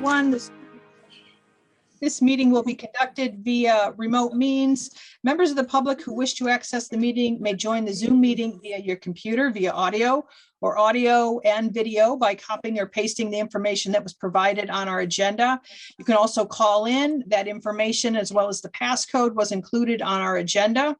everyone. This meeting will be conducted via remote means. Members of the public who wish to access the meeting may join the Zoom meeting via your computer, via audio and video by copying or pasting the information that was provided on our agenda. You can also call in. That information as well as the passcode was included on our agenda.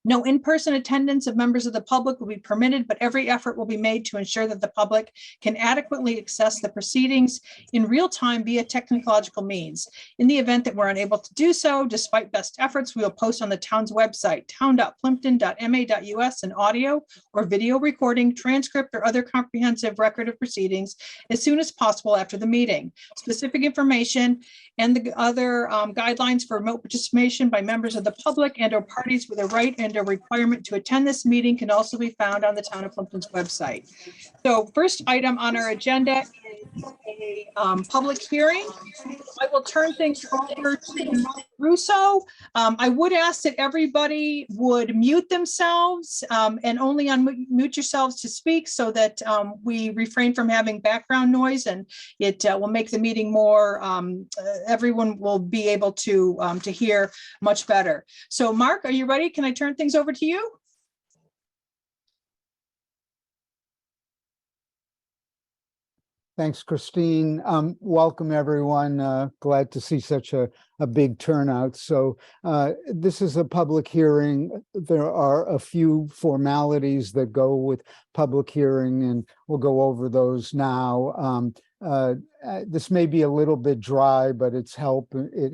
No in-person attendance of members of the public will be permitted, but every effort will be made to ensure that the public can adequately access the proceedings in real time via technological means. In the event that we're unable to do so, despite best efforts, we will post on the town's website, town.plympton.ma.us, an audio or video recording, transcript, or other comprehensive record of proceedings as soon as possible after the meeting. Specific information and the other guidelines for remote participation by members of the public and or parties with a right and a requirement to attend this meeting can also be found on the Town of Plympton's website. So first item on our agenda is a public hearing. I will turn things over to Russo. I would ask that everybody would mute themselves and only unmute yourselves to speak so that we refrain from having background noise, and it will make the meeting more, everyone will be able to hear much better. So Mark, are you ready? Can I turn things over to you? Thanks, Christine. Welcome, everyone. Glad to see such a big turnout. So this is a public hearing. There are a few formalities that go with public hearing, and we'll go over those now. This may be a little bit dry, but it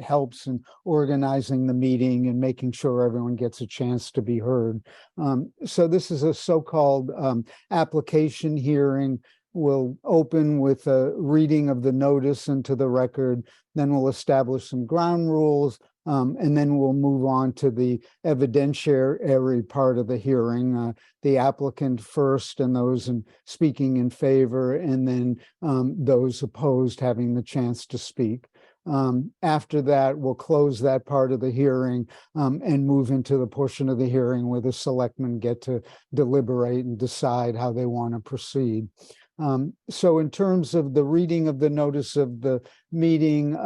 helps in organizing the meeting and making sure everyone gets a chance to be heard. So this is a so-called application hearing. We'll open with a reading of the notice into the record, then we'll establish some ground rules, and then we'll move on to the evidentiary part of the hearing, the applicant first and those speaking in favor, and then those opposed having the chance to speak. After that, we'll close that part of the hearing and move into the portion of the hearing where the selectmen get to deliberate and decide how they want to proceed. So in terms of the reading of the notice of the meeting,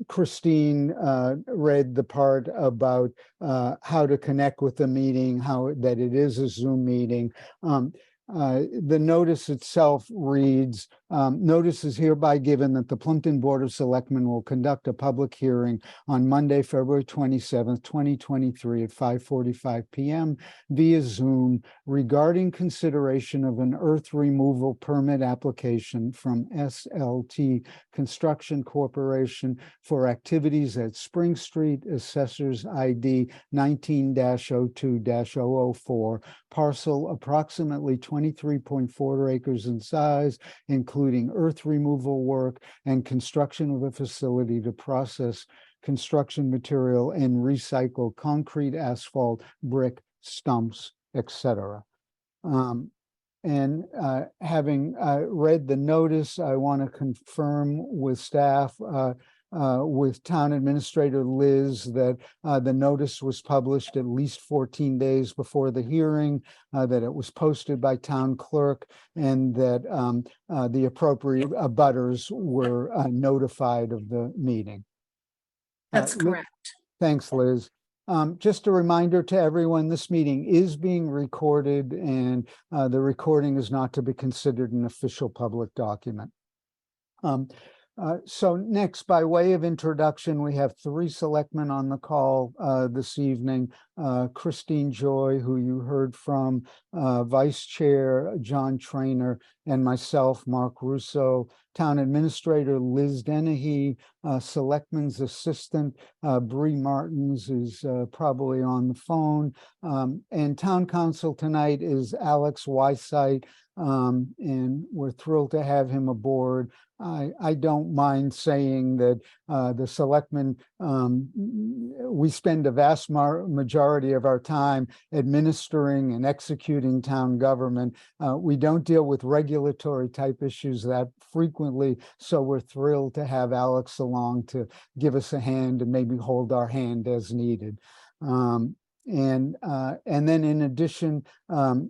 Christine read the part about how to connect with the meeting, that it is a Zoom meeting. The notice itself reads, notice is hereby given that the Plympton Board of Selectmen will conduct a public hearing on Monday, February 27th, 2023 at 5:45 p.m. via Zoom regarding consideration of an earth removal permit application from SLT Construction Corporation for activities at Spring Street, Assessor's ID 19-02-004, parcel approximately 23.4 acres in size, including earth removal work and construction of a facility to process construction material and recycle concrete, asphalt, brick, stumps, etc. Having read the notice, I want to confirm with staff, with Town Administrator Liz, that the notice was published at least 14 days before the hearing, that it was posted by Town Clerk, and that the appropriate abutters were notified of the meeting. That's correct. Thanks, Liz. Just a reminder to everyone, this meeting is being recorded, and the recording is not to be considered an official public document. So next, by way of introduction, we have three selectmen on the call this evening. Christine Joy, who you heard from, Vice Chair John Trainer, and myself, Mark Russo. Town Administrator Liz Dennehy, Selectman's Assistant Bree Martins is probably on the phone, and Town Council tonight is Alex Wysite, and we're thrilled to have him aboard. I don't mind saying that the selectmen, we spend a vast majority of our time administering and executing town government. We don't deal with regulatory type issues that frequently, so we're thrilled to have Alex along to give us a hand and maybe hold our hand as needed. And then in addition,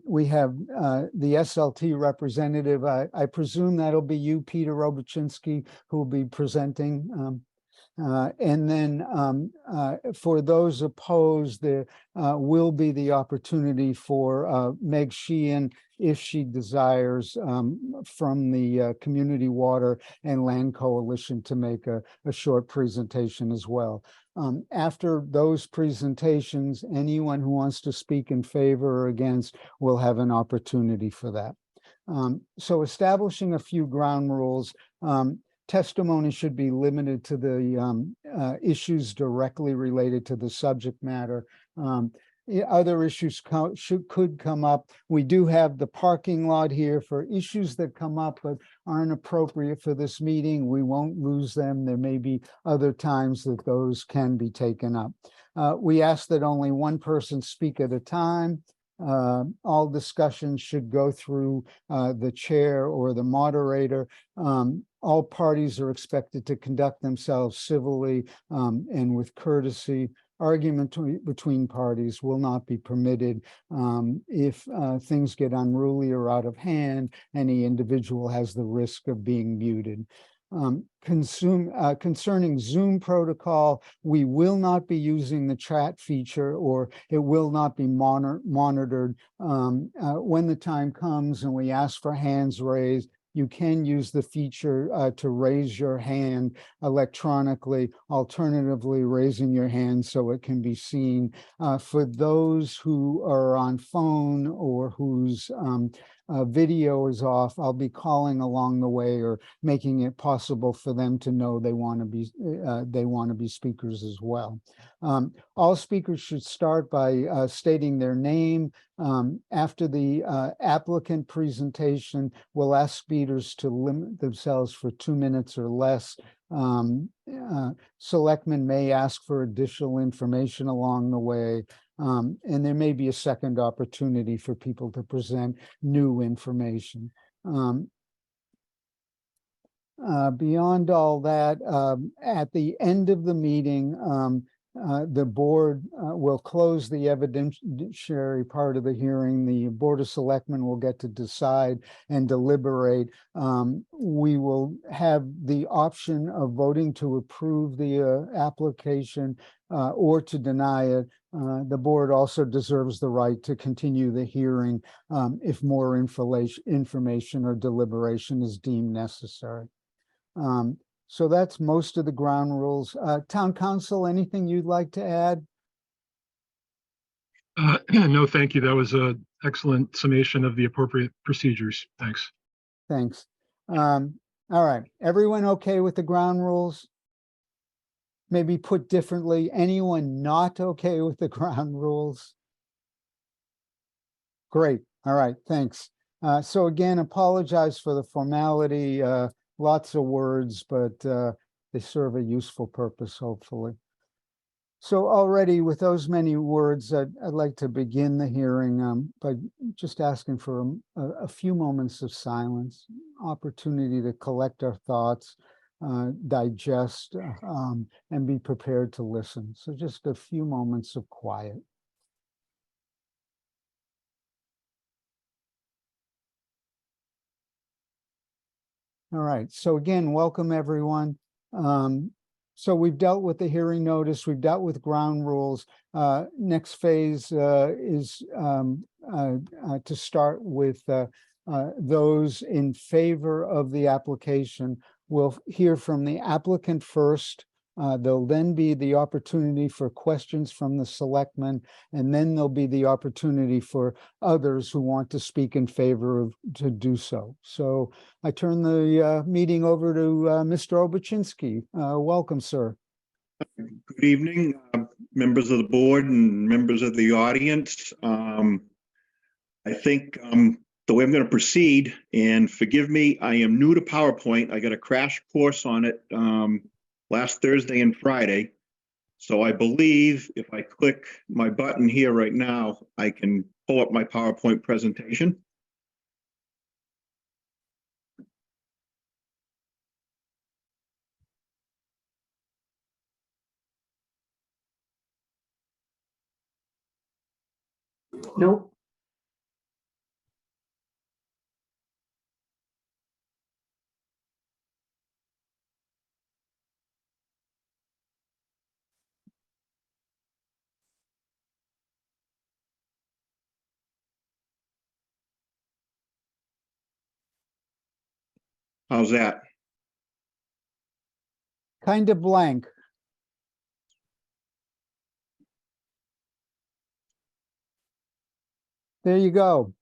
we have the SLT representative. I presume that'll be you, Peter Obuchinsky, who will be presenting. And then for those opposed, there will be the opportunity for Meg Sheehan, if she desires, from the Community Water and Land Coalition to make a short presentation as well. After those presentations, anyone who wants to speak in favor or against will have an opportunity for that. So establishing a few ground rules. Testimony should be limited to the issues directly related to the subject matter. Other issues could come up. We do have the parking lot here for issues that come up but aren't appropriate for this meeting. We won't lose them. There may be other times that those can be taken up. We ask that only one person speak at a time. All discussions should go through the chair or the moderator. All parties are expected to conduct themselves civilly and with courtesy. Argument between parties will not be permitted. If things get unruly or out of hand, any individual has the risk of being muted. Concerning Zoom protocol, we will not be using the chat feature, or it will not be monitored. When the time comes and we ask for hands raised, you can use the feature to raise your hand electronically, alternatively raising your hand so it can be seen. For those who are on phone or whose video is off, I'll be calling along the way or making it possible for them to know they want to be speakers as well. All speakers should start by stating their name. After the applicant presentation, we'll ask speakers to limit themselves for 2 minutes or less. Selectmen may ask for additional information along the way. And there may be a second opportunity for people to present new information. Beyond all that, at the end of the meeting, the board will close the evidentiary part of the hearing. The Board of Selectmen will get to decide and deliberate. We will have the option of voting to approve the application or to deny it. The board also deserves the right to continue the hearing if more information or deliberation is deemed necessary. So that's most of the ground rules. Town Council, anything you'd like to add? No, thank you. That was an excellent summation of the appropriate procedures. Thanks. Thanks. All right, everyone okay with the ground rules? Maybe put differently, anyone not okay with the ground rules? Great. All right, thanks. So again, apologize for the formality. Lots of words, but they serve a useful purpose, hopefully. So already with those many words, I'd like to begin the hearing by just asking for a few moments of silence, opportunity to collect our thoughts, digest, and be prepared to listen. So just a few moments of quiet. All right, so again, welcome everyone. So we've dealt with the hearing notice, we've dealt with ground rules. Next phase is to start with those in favor of the application. We'll hear from the applicant first. There'll then be the opportunity for questions from the selectmen, and then there'll be the opportunity for others who want to speak in favor of to do so. So I turn the meeting over to Mr. Obuchinsky. Welcome, sir. Good evening, members of the board and members of the audience. I think the way I'm going to proceed, and forgive me, I am new to PowerPoint. I got a crash course on it last Thursday and Friday. So I believe if I click my button here right now, I can pull up my PowerPoint presentation. Nope. How's that? Kind of blank. There you go.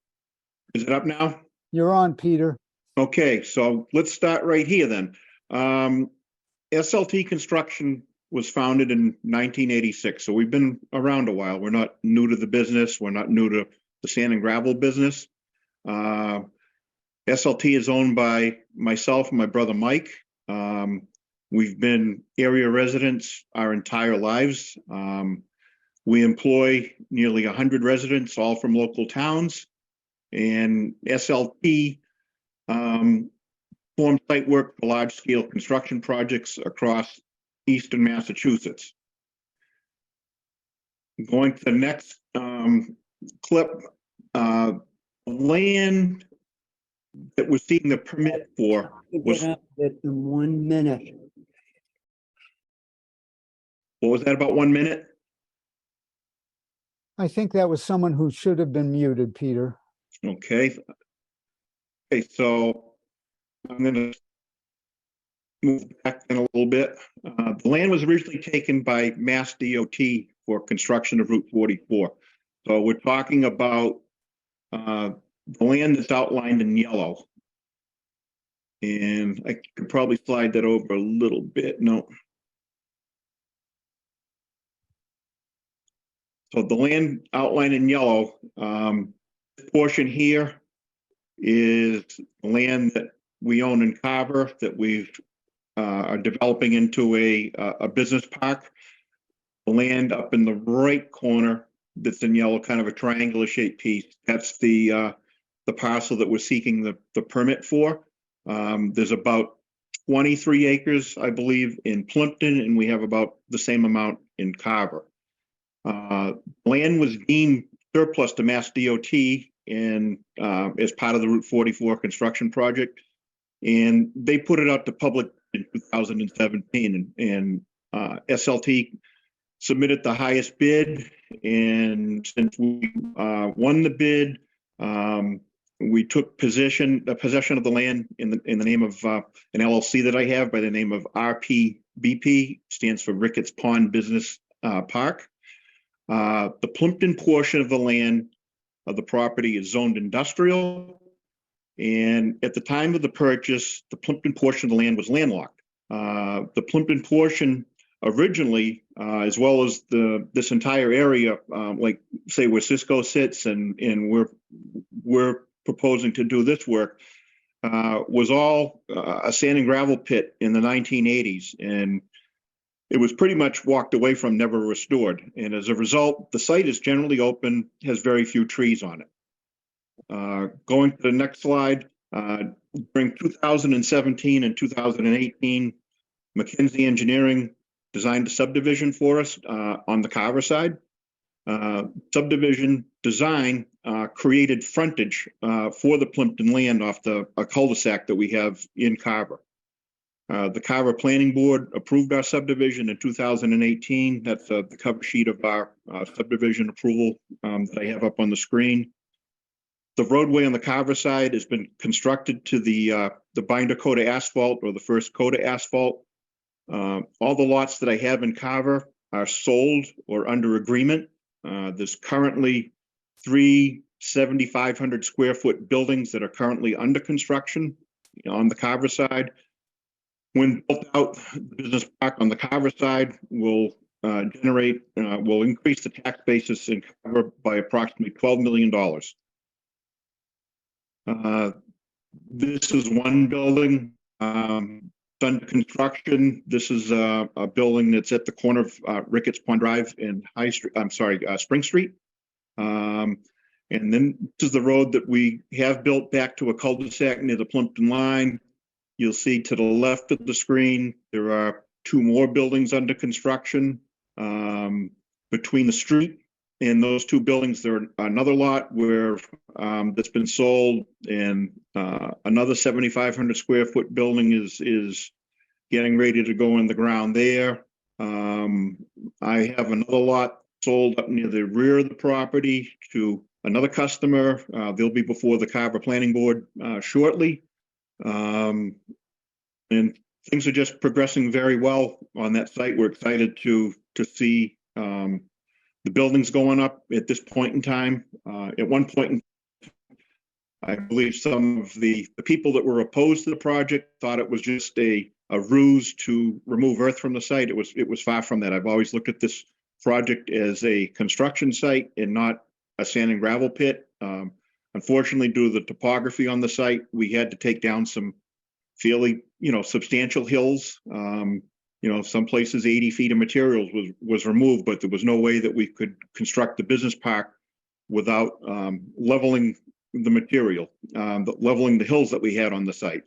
Is it up now? You're on, Peter. Okay, so let's start right here then. SLT Construction was founded in 1986, so we've been around a while. We're not new to the business. We're not new to the sand and gravel business. SLT is owned by myself and my brother Mike. We've been area residents our entire lives. We employ nearly 100 residents, all from local towns. And SLT forms site work for large-scale construction projects across eastern Massachusetts. Going to the next clip, land that we're seeking the permit for was, Get up it in 1 minute. what was that, about 1 minute? I think that was someone who should have been muted, Peter. Okay. Okay, so I'm going to move back in a little bit. The land was originally taken by Mass DOT for construction of Route 44. So we're talking about the land that's outlined in yellow. And I could probably slide that over a little bit. No. So the land outlined in yellow, this portion here is land that we own in Carver that we've are developing into a business park. The land up in the right corner that's in yellow, kind of a triangular shaped piece. That's the parcel that we're seeking the permit for. There's about 23 acres, I believe, in Plympton, and we have about the same amount in Carver. Land was deemed surplus to Mass DOT and as part of the Route 44 construction project, and they put it out to public in 2017, and SLT submitted the highest bid, and since we won the bid, we took possession of the land in the name of an LLC that I have by the name of RPBP, stands for Ricketts Pond Business Park. The Plympton portion of the land of the property is zoned industrial, and at the time of the purchase, the Plympton portion of the land was landlocked. The Plympton portion originally, as well as this entire area, like say where Cisco sits, and we're proposing to do this work, was all a sand and gravel pit in the 1980s, and it was pretty much walked away from, never restored. And as a result, the site is generally open, has very few trees on it. Going to the next slide, during 2017 and 2018, McKinsey Engineering designed a subdivision for us on the Carver side. Subdivision design created frontage for the Plympton land off a cul-de-sac that we have in Carver. The Carver Planning Board approved our subdivision in 2018. That's the cover sheet of our subdivision approval that I have up on the screen. The roadway on the Carver side has been constructed to the binder coat of asphalt, or the first coat of asphalt. All the lots that I have in Carver are sold or under agreement. There's currently 3 7,500 square foot buildings that are currently under construction on the Carver side. When built out, the business park on the Carver side will increase the tax basis in Carver by approximately $12 million. This is one building under construction. This is a building that's at the corner of Ricketts Pond Drive and Spring Street. And then this is the road that we have built back to a cul-de-sac near the Plympton line. You'll see to the left of the screen, there are 2 more buildings under construction between the street in those two buildings. There are another lot where that's been sold, and another 7,500 square foot building is getting ready to go in the ground there. I have another lot sold up near the rear of the property to another customer. They'll be before the Carver Planning Board shortly. And things are just progressing very well on that site. We're excited to see the buildings going up at this point in time. At one point, I believe some of the people that were opposed to the project thought it was just a ruse to remove earth from the site. It was far from that. I've always looked at this project as a construction site and not a sand and gravel pit. Unfortunately, due to the topography on the site, we had to take down some fairly, substantial hills. Some places 80 feet of materials was removed, but there was no way that we could construct the business park without leveling the material, leveling the hills that we had on the site.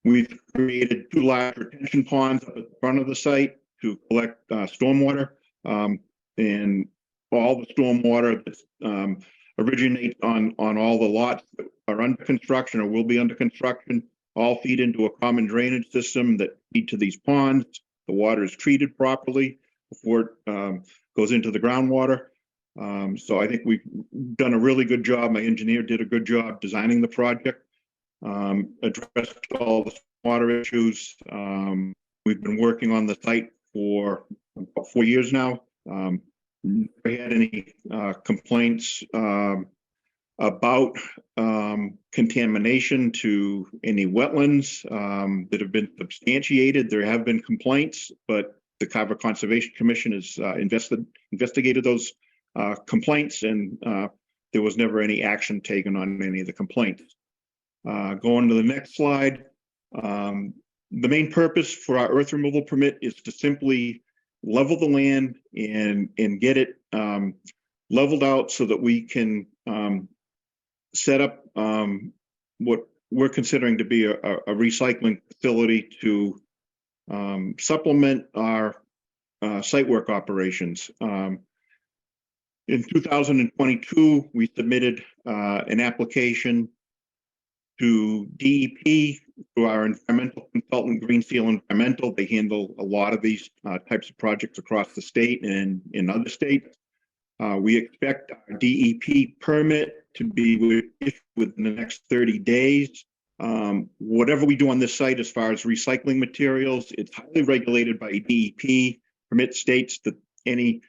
We've created 2 large retention ponds at the front of the site to collect stormwater, and all the stormwater that originates on all the lots that are under construction or will be under construction all feed into a common drainage system that feed to these ponds. The water is treated properly before it goes into the groundwater. So I think we've done a really good job. My engineer did a good job designing the project, addressed all the water issues. We've been working on the site for about 4 years now. We had any complaints about contamination to any wetlands that have been substantiated. There have been complaints, but the Carver Conservation Commission has investigated those complaints, and there was never any action taken on any of the complaints. Going to the next slide. The main purpose for our earth removal permit is to simply level the land and get it leveled out so that we can set up what we're considering to be a recycling facility to supplement our site work operations. In 2022, we submitted an application to DEP through our environmental consultant, Green Seal Environmental. They handle a lot of these types of projects across the state and in other states. We expect our DEP permit to be issued within the next 30 days. Whatever we do on this site as far as recycling materials, it's highly regulated by DEP. Permit states that any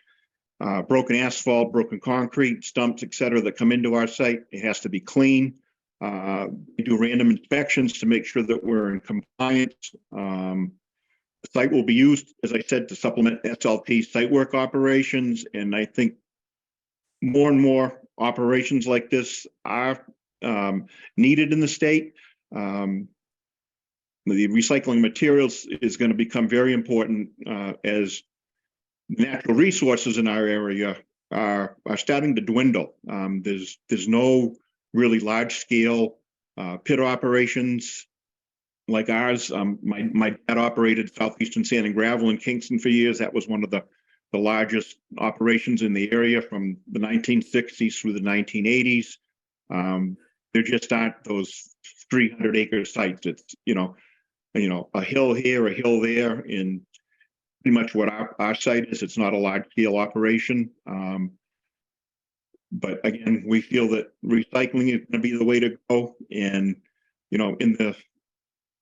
broken asphalt, broken concrete, stumps, etc., that come into our site, it has to be clean. We do random inspections to make sure that we're in compliance. The site will be used, as I said, to supplement SLT site work operations, and I think more and more operations like this are needed in the state. The recycling materials is going to become very important as natural resources in our area are starting to dwindle. There's no really large scale pit operations like ours. My dad operated Southeastern Sand and Gravel in Kingston for years. That was one of the largest operations in the area from the 1960s through the 1980s. There just aren't those 300-acre sites. It's a hill here, a hill there, and pretty much what our site is. It's not a large scale operation. But again, we feel that recycling is going to be the way to go. And in the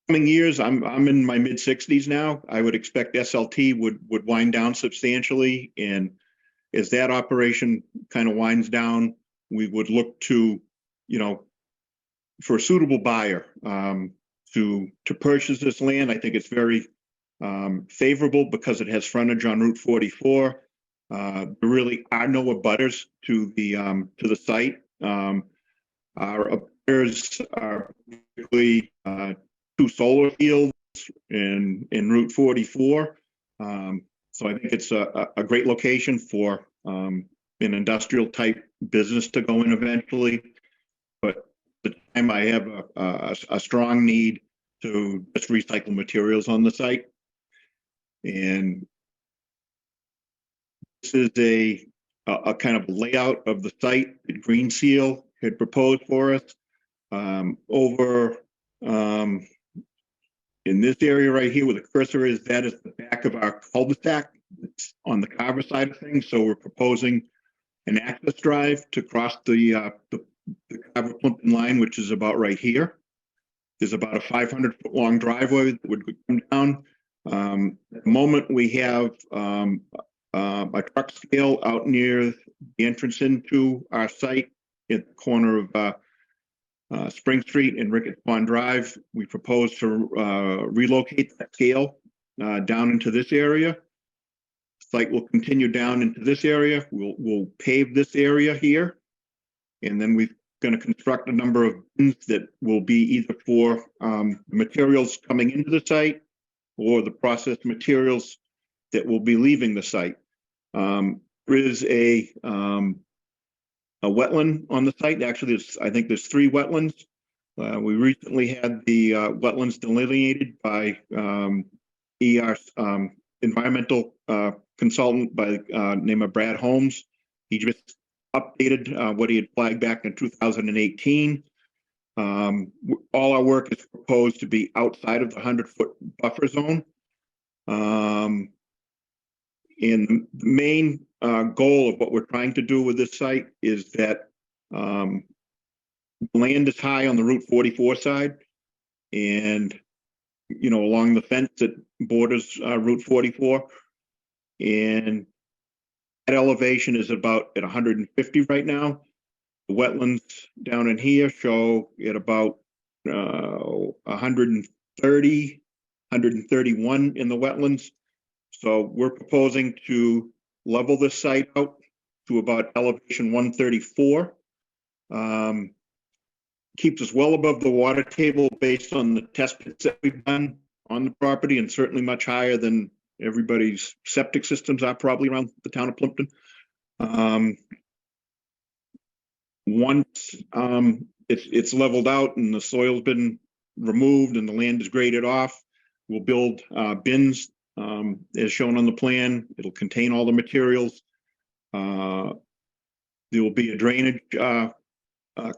coming years, I'm in my mid 60s now. I would expect SLT would wind down substantially, and as that operation kind of winds down, we would look to, for a suitable buyer to purchase this land. I think it's very favorable because it has frontage on Route 44. There really are no abutters to the site. Our abutters are basically 2 solar fields in Route 44. So I think it's a great location for an industrial type business to go in eventually. But at the time, I have a strong need to just recycle materials on the site. And This is a kind of layout of the site that Green Seal had proposed for us. Over in this area right here where the cursor is, that is the back of our cul-de-sac. It's on the Carver side of things. So we're proposing an access drive to cross the Carver Plympton line, which is about right here. There's about a 500-foot long driveway that would come down. At the moment, we have a truck scale out near the entrance into our site at the corner of Spring Street and Ricketts Pond Drive. We propose to relocate that scale down into this area. The site will continue down into this area. We'll pave this area here, and then we're going to construct a number of bins that will be either for materials coming into the site or the processed materials that will be leaving the site. There is a wetland on the site. Actually, I think there's 3 wetlands. We recently had the wetlands delineated by ER's environmental consultant by name of Brad Holmes. He just updated what he had flagged back in 2018. All our work is proposed to be outside of the 100-foot buffer zone. And the main goal of what we're trying to do with this site is that the land is high on the Route 44 side, and along the fence that borders Route 44, and that elevation is about at 150 right now. The wetlands down in here show at about 130, 131 in the wetlands. So we're proposing to level this site out to about elevation 134. Keeps us well above the water table based on the test pits that we've done on the property, and certainly much higher than everybody's septic systems are probably around the town of Plympton. Once it's leveled out and the soil's been removed and the land is graded off, we'll build bins as shown on the plan. It'll contain all the materials. There will be a drainage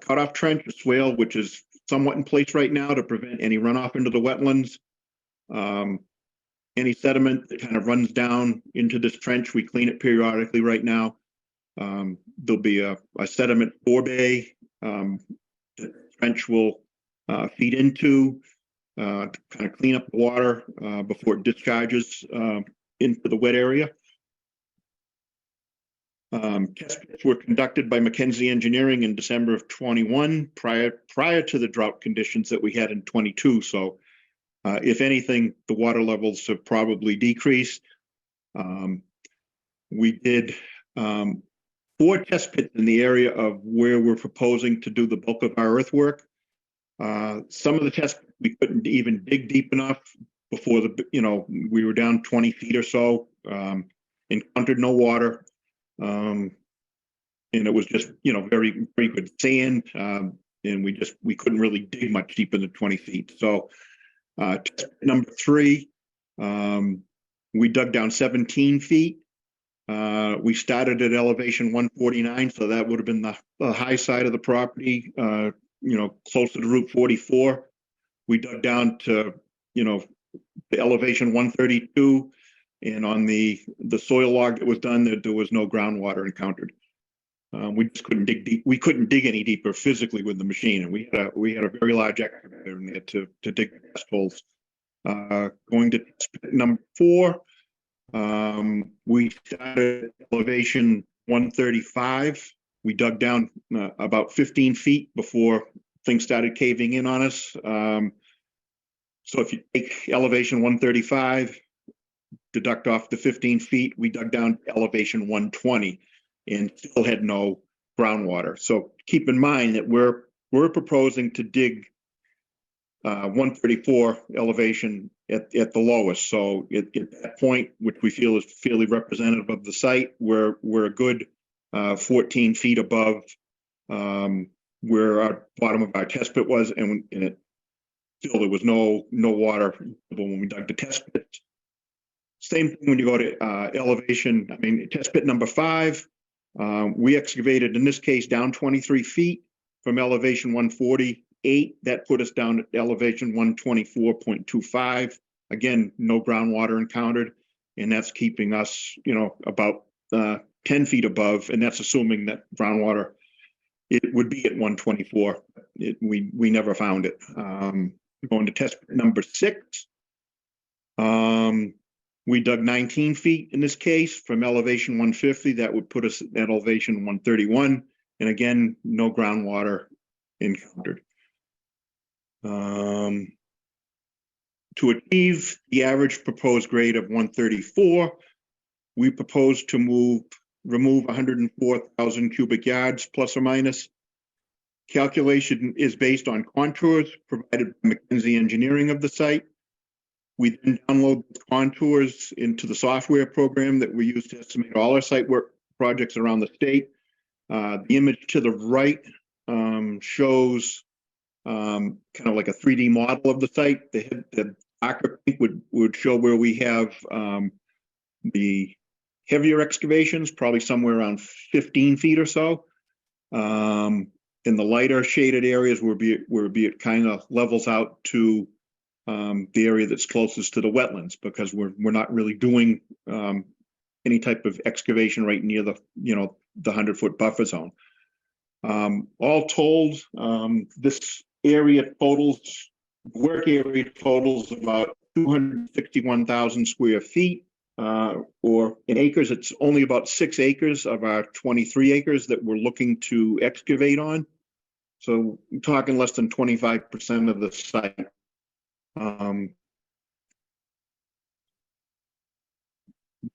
cutoff trench, a swale, which is somewhat in place right now to prevent any runoff into the wetlands. Any sediment that kind of runs down into this trench, we clean it periodically right now. There'll be a sediment forebay the trench will feed into to kind of clean up the water before it discharges into the wet area. Test pits were conducted by McKenzie Engineering in December of 21, prior to the drought conditions that we had in 22. So if anything, the water levels have probably decreased. We did 4 test pits in the area of where we're proposing to do the bulk of our earthwork. Some of the tests we couldn't even dig deep enough before we were down 20 feet or so, encountered no water. And it was just, very, very good sand. And we couldn't really dig much deeper than 20 feet. So test number 3, we dug down 17 feet. We started at elevation 149, so that would have been the high side of the property, closer to Route 44. We dug down to, the elevation 132, and on the soil log that was done, there was no groundwater encountered. We just couldn't dig deep. We couldn't dig any deeper physically with the machine, and we had a very large excavator in there to dig the test holes. Going to test pit number 4. We started at elevation 135. We dug down about 15 feet before things started caving in on us. So if you take elevation 135, deduct off the 15 feet, we dug down to elevation 120 and still had no groundwater. So keep in mind that we're proposing to dig 134 elevation at the lowest. So at that point, which we feel is fairly representative of the site, we're a good 14 feet above where our bottom of our test pit was, and there was no water when we dug the test pit. Same thing when you go to elevation, I mean, test pit number 5, we excavated, in this case, down 23 feet from elevation 148. That put us down at elevation 124.25. Again, no groundwater encountered, and that's keeping us, about 10 feet above, and that's assuming that groundwater, it would be at 124. We never found it. Going to test pit number 6. We dug 19 feet in this case from elevation 150. That would put us at elevation 131. And again, no groundwater encountered. To achieve the average proposed grade of 134, we propose to remove 104,000 cubic yards plus or minus. Calculation is based on contours provided by McKinsey Engineering of the site. We then download the contours into the software program that we use to estimate all our site work projects around the state. The image to the right shows kind of like a 3D model of the site. The darker pink would show where we have the heavier excavations, probably somewhere around 15 feet or so. In the lighter shaded areas where it kind of levels out to the area that's closest to the wetlands, because we're not really doing any type of excavation right near the 100-foot buffer zone. All told, this area totals, work area totals about 261,000 square feet, or in acres, it's only about 6 acres of our 23 acres that we're looking to excavate on. So we're talking less than 25% of the site.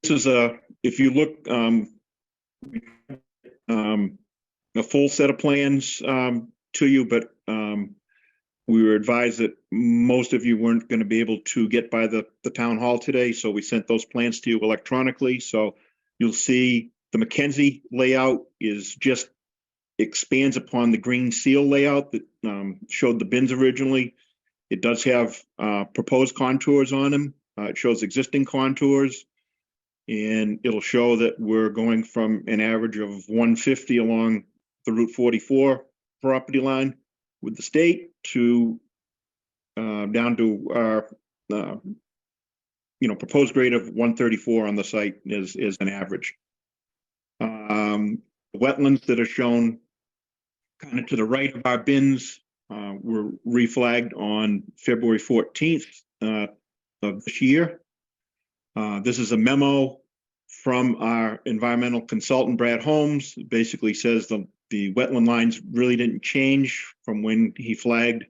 This is if you look, a full set of plans to you, but we were advised that most of you weren't going to be able to get by the town hall today, so we sent those plans to you electronically. So you'll see the McKenzie layout is just expands upon the green seal layout that showed the bins originally. It does have proposed contours on them. It shows existing contours, and it'll show that we're going from an average of 150 along the Route 44 property line with the state to down to our proposed grade of 134 on the site is an average. Wetlands that are shown kind of to the right of our bins were reflagged on February 14th of this year. This is a memo from our environmental consultant, Brad Holmes. It basically says the wetland lines really didn't change from when he flagged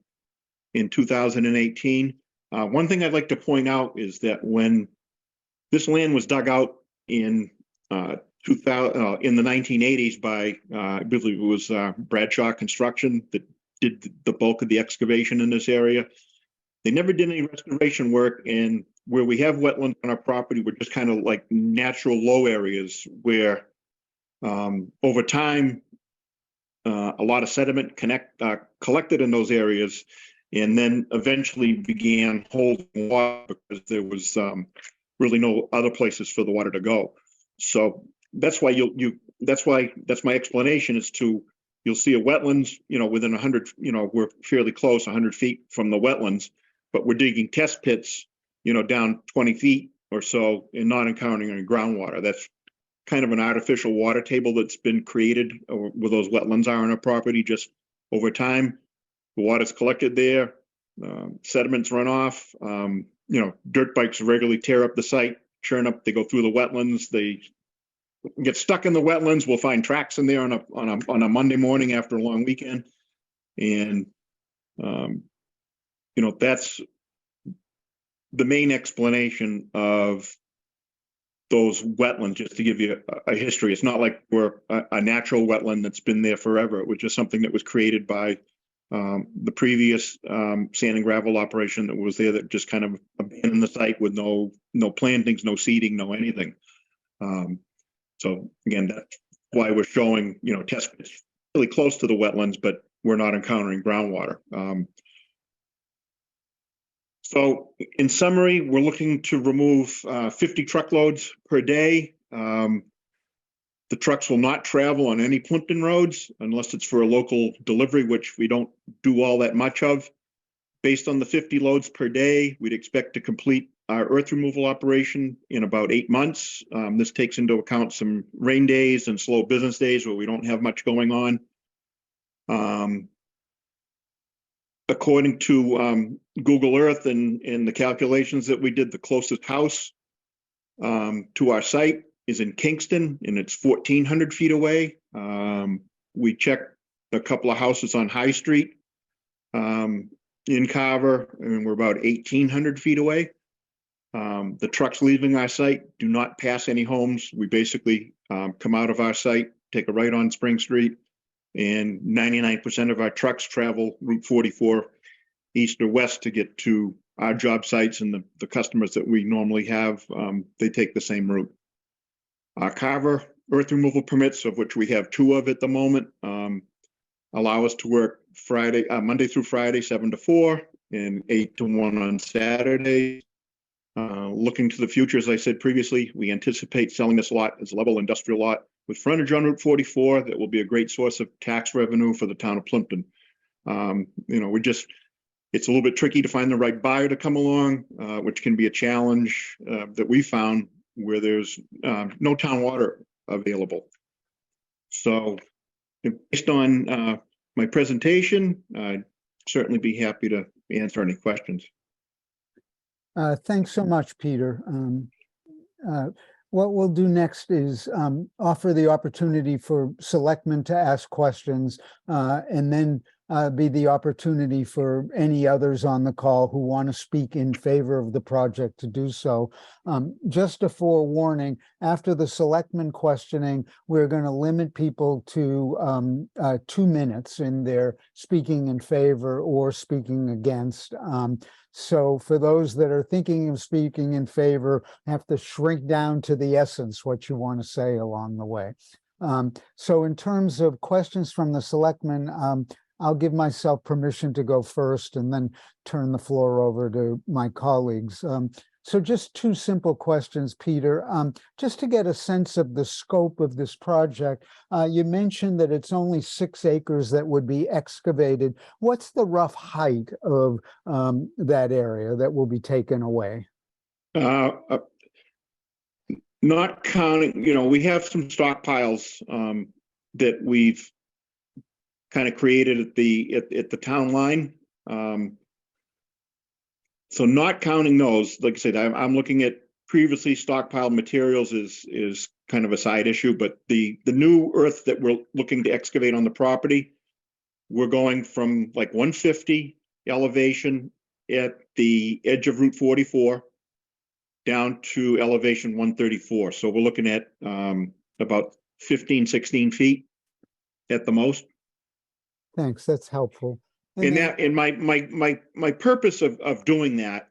in 2018. One thing I'd like to point out is that when this land was dug out in the 1980s by, I believe it was Bradshaw Construction that did the bulk of the excavation in this area. They never did any restoration work, and where we have wetlands on our property, we're just kind of like natural low areas where over time, a lot of sediment collected in those areas, and then eventually began holding water because there was really no other places for the water to go. So that's why that's my explanation is you'll see a wetlands, within 100, we're fairly close, 100 feet from the wetlands, but we're digging test pits, down 20 feet or so and not encountering any groundwater. That's kind of an artificial water table that's been created where those wetlands are on our property. Just over time, the water's collected there, sediments run off, dirt bikes regularly tear up the site, churn up, they go through the wetlands, they get stuck in the wetlands. We'll find tracks in there on a Monday morning after a long weekend. And, that's the main explanation of those wetlands, just to give you a history. It's not like we're a natural wetland that's been there forever. It was just something that was created by the previous sand and gravel operation that was there that just kind of abandoned the site with no plantings, no seeding, no anything. So again, that's why we're showing, test pits really close to the wetlands, but we're not encountering groundwater. So in summary, we're looking to remove 50 truckloads per day. The trucks will not travel on any Plympton roads unless it's for a local delivery, which we don't do all that much of. Based on the 50 loads per day, we'd expect to complete our earth removal operation in about 8 months. This takes into account some rain days and slow business days where we don't have much going on. According to Google Earth and the calculations that we did, the closest house to our site is in Kingston, and it's 1,400 feet away. We checked a couple of houses on High Street in Carver, and we're about 1,800 feet away. The trucks leaving our site do not pass any homes. We basically come out of our site, take a right on Spring Street, and 99% of our trucks travel Route 44 east or west to get to our job sites, and the customers that we normally have, they take the same route. Our Carver earth removal permits, of which we have 2 of at the moment, allow us to work Monday through Friday, 7 to 4, and 8 to 1 on Saturday. Looking to the future, as I said previously, we anticipate selling this lot as a level industrial lot with frontage on Route 44 that will be a great source of tax revenue for the town of Plympton. It's a little bit tricky to find the right buyer to come along, which can be a challenge that we found where there's no town water available. So based on my presentation, I'd certainly be happy to answer any questions. Thanks so much, Peter. What we'll do next is offer the opportunity for selectmen to ask questions, and then be the opportunity for any others on the call who want to speak in favor of the project to do so. Just a forewarning, after the selectmen questioning, we're going to limit people to 2 minutes in their speaking in favor or speaking against. So for those that are thinking of speaking in favor, have to shrink down to the essence what you want to say along the way. So in terms of questions from the selectmen, I'll give myself permission to go first and then turn the floor over to my colleagues. So just 2 simple questions, Peter. Just to get a sense of the scope of this project, you mentioned that it's only 6 acres that would be excavated. What's the rough height of that area that will be taken away? Not counting, we have some stockpiles that we've kind of created at the town line. So not counting those, like I said, I'm looking at previously stockpiled materials is kind of a side issue, but the new earth that we're looking to excavate on the property, we're going from like 150 elevation at the edge of Route 44 down to elevation 134. So we're looking at about 15, 16 feet at the most. Thanks, that's helpful. And my purpose of doing that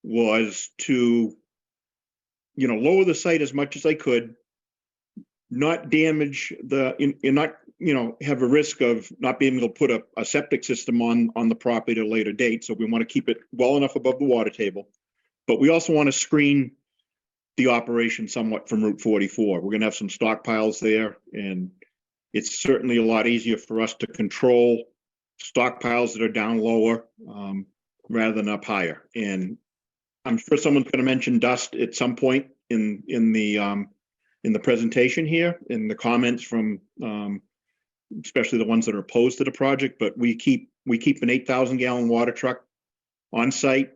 was to, lower the site as much as I could, not damage not, have a risk of not being able to put a septic system on the property at a later date. So we want to keep it well enough above the water table, but we also want to screen the operation somewhat from Route 44. We're going to have some stockpiles there, and it's certainly a lot easier for us to control stockpiles that are down lower rather than up higher. And I'm sure someone's going to mention dust at some point in the presentation here, in the comments from especially the ones that are opposed to the project. But we keep an 8,000 gallon water truck on site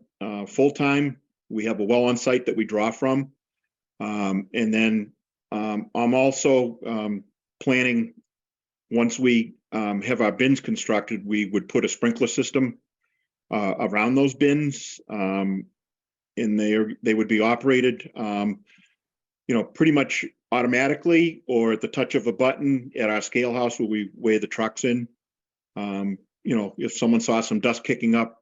full time. We have a well on site that we draw from, and then I'm also planning, once we have our bins constructed, we would put a sprinkler system around those bins, and they would be operated, pretty much automatically or at the touch of a button at our scale house where we weigh the trucks in. If someone saw some dust kicking up,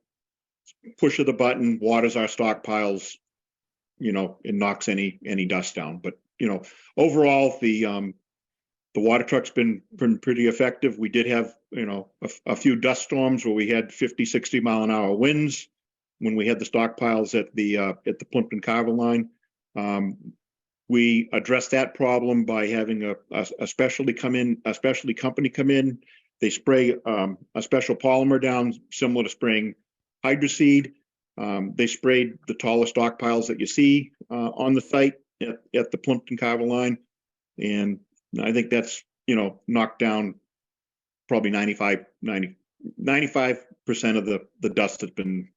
push of the button, waters our stockpiles, it knocks any dust down. But overall, the water truck's been pretty effective. We did have, a few dust storms where we had 50, 60 mile an hour winds. when we had the stockpiles at the Plympton Carver line. We addressed that problem by having a specialty company come in. They spray a special polymer down, similar to spraying hydroseed. They sprayed the taller stockpiles that you see on the site at the Plympton Carver line. And I think that's, knocked down probably 95% of the dust that's been,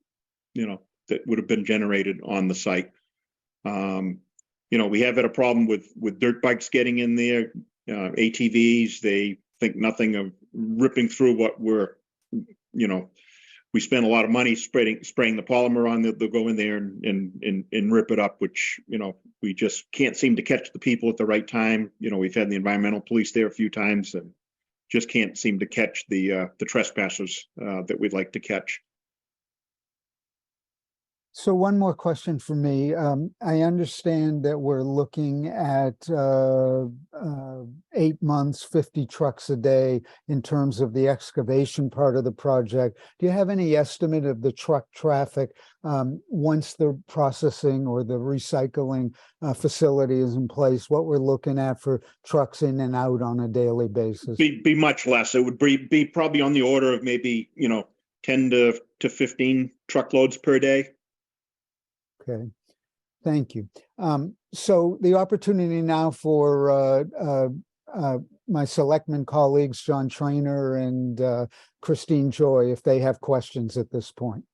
that would have been generated on the site. We have had a problem with dirt bikes getting in there, ATVs. They think nothing of ripping through what we spend a lot of money spraying the polymer on. They'll go in there and rip it up, which, we just can't seem to catch the people at the right time. We've had the environmental police there a few times and just can't seem to catch the trespassers that we'd like to catch. So one more question for me. I understand that we're looking at 8 months, 50 trucks a day in terms of the excavation part of the project. Do you have any estimate of the truck traffic once the processing or the recycling facility is in place? What we're looking at for trucks in and out on a daily basis? Be much less. It would be probably on the order of maybe 10 to 15 truckloads per day. Okay, thank you. So the opportunity now for my selectmen colleagues, John Trainer and Christine Joy, if they have questions at this point.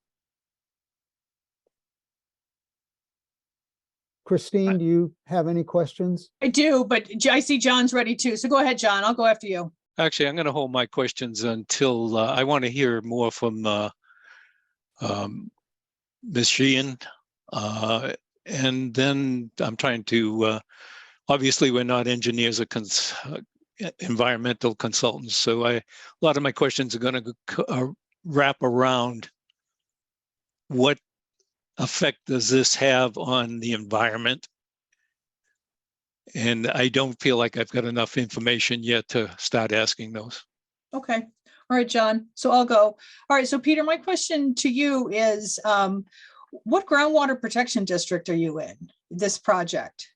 Christine, do you have any questions? I do, but I see John's ready too. So go ahead, John. I'll go after you. Actually, I'm going to hold my questions until I want to hear more from Ms. Sheehan. And then I'm trying to, obviously we're not engineers or environmental consultants. So a lot of my questions are going to wrap around what effect does this have on the environment? And I don't feel like I've got enough information yet to start asking those. Okay. All right, John. So I'll go. All right. So Peter, my question to you is, what groundwater protection district are you in this project?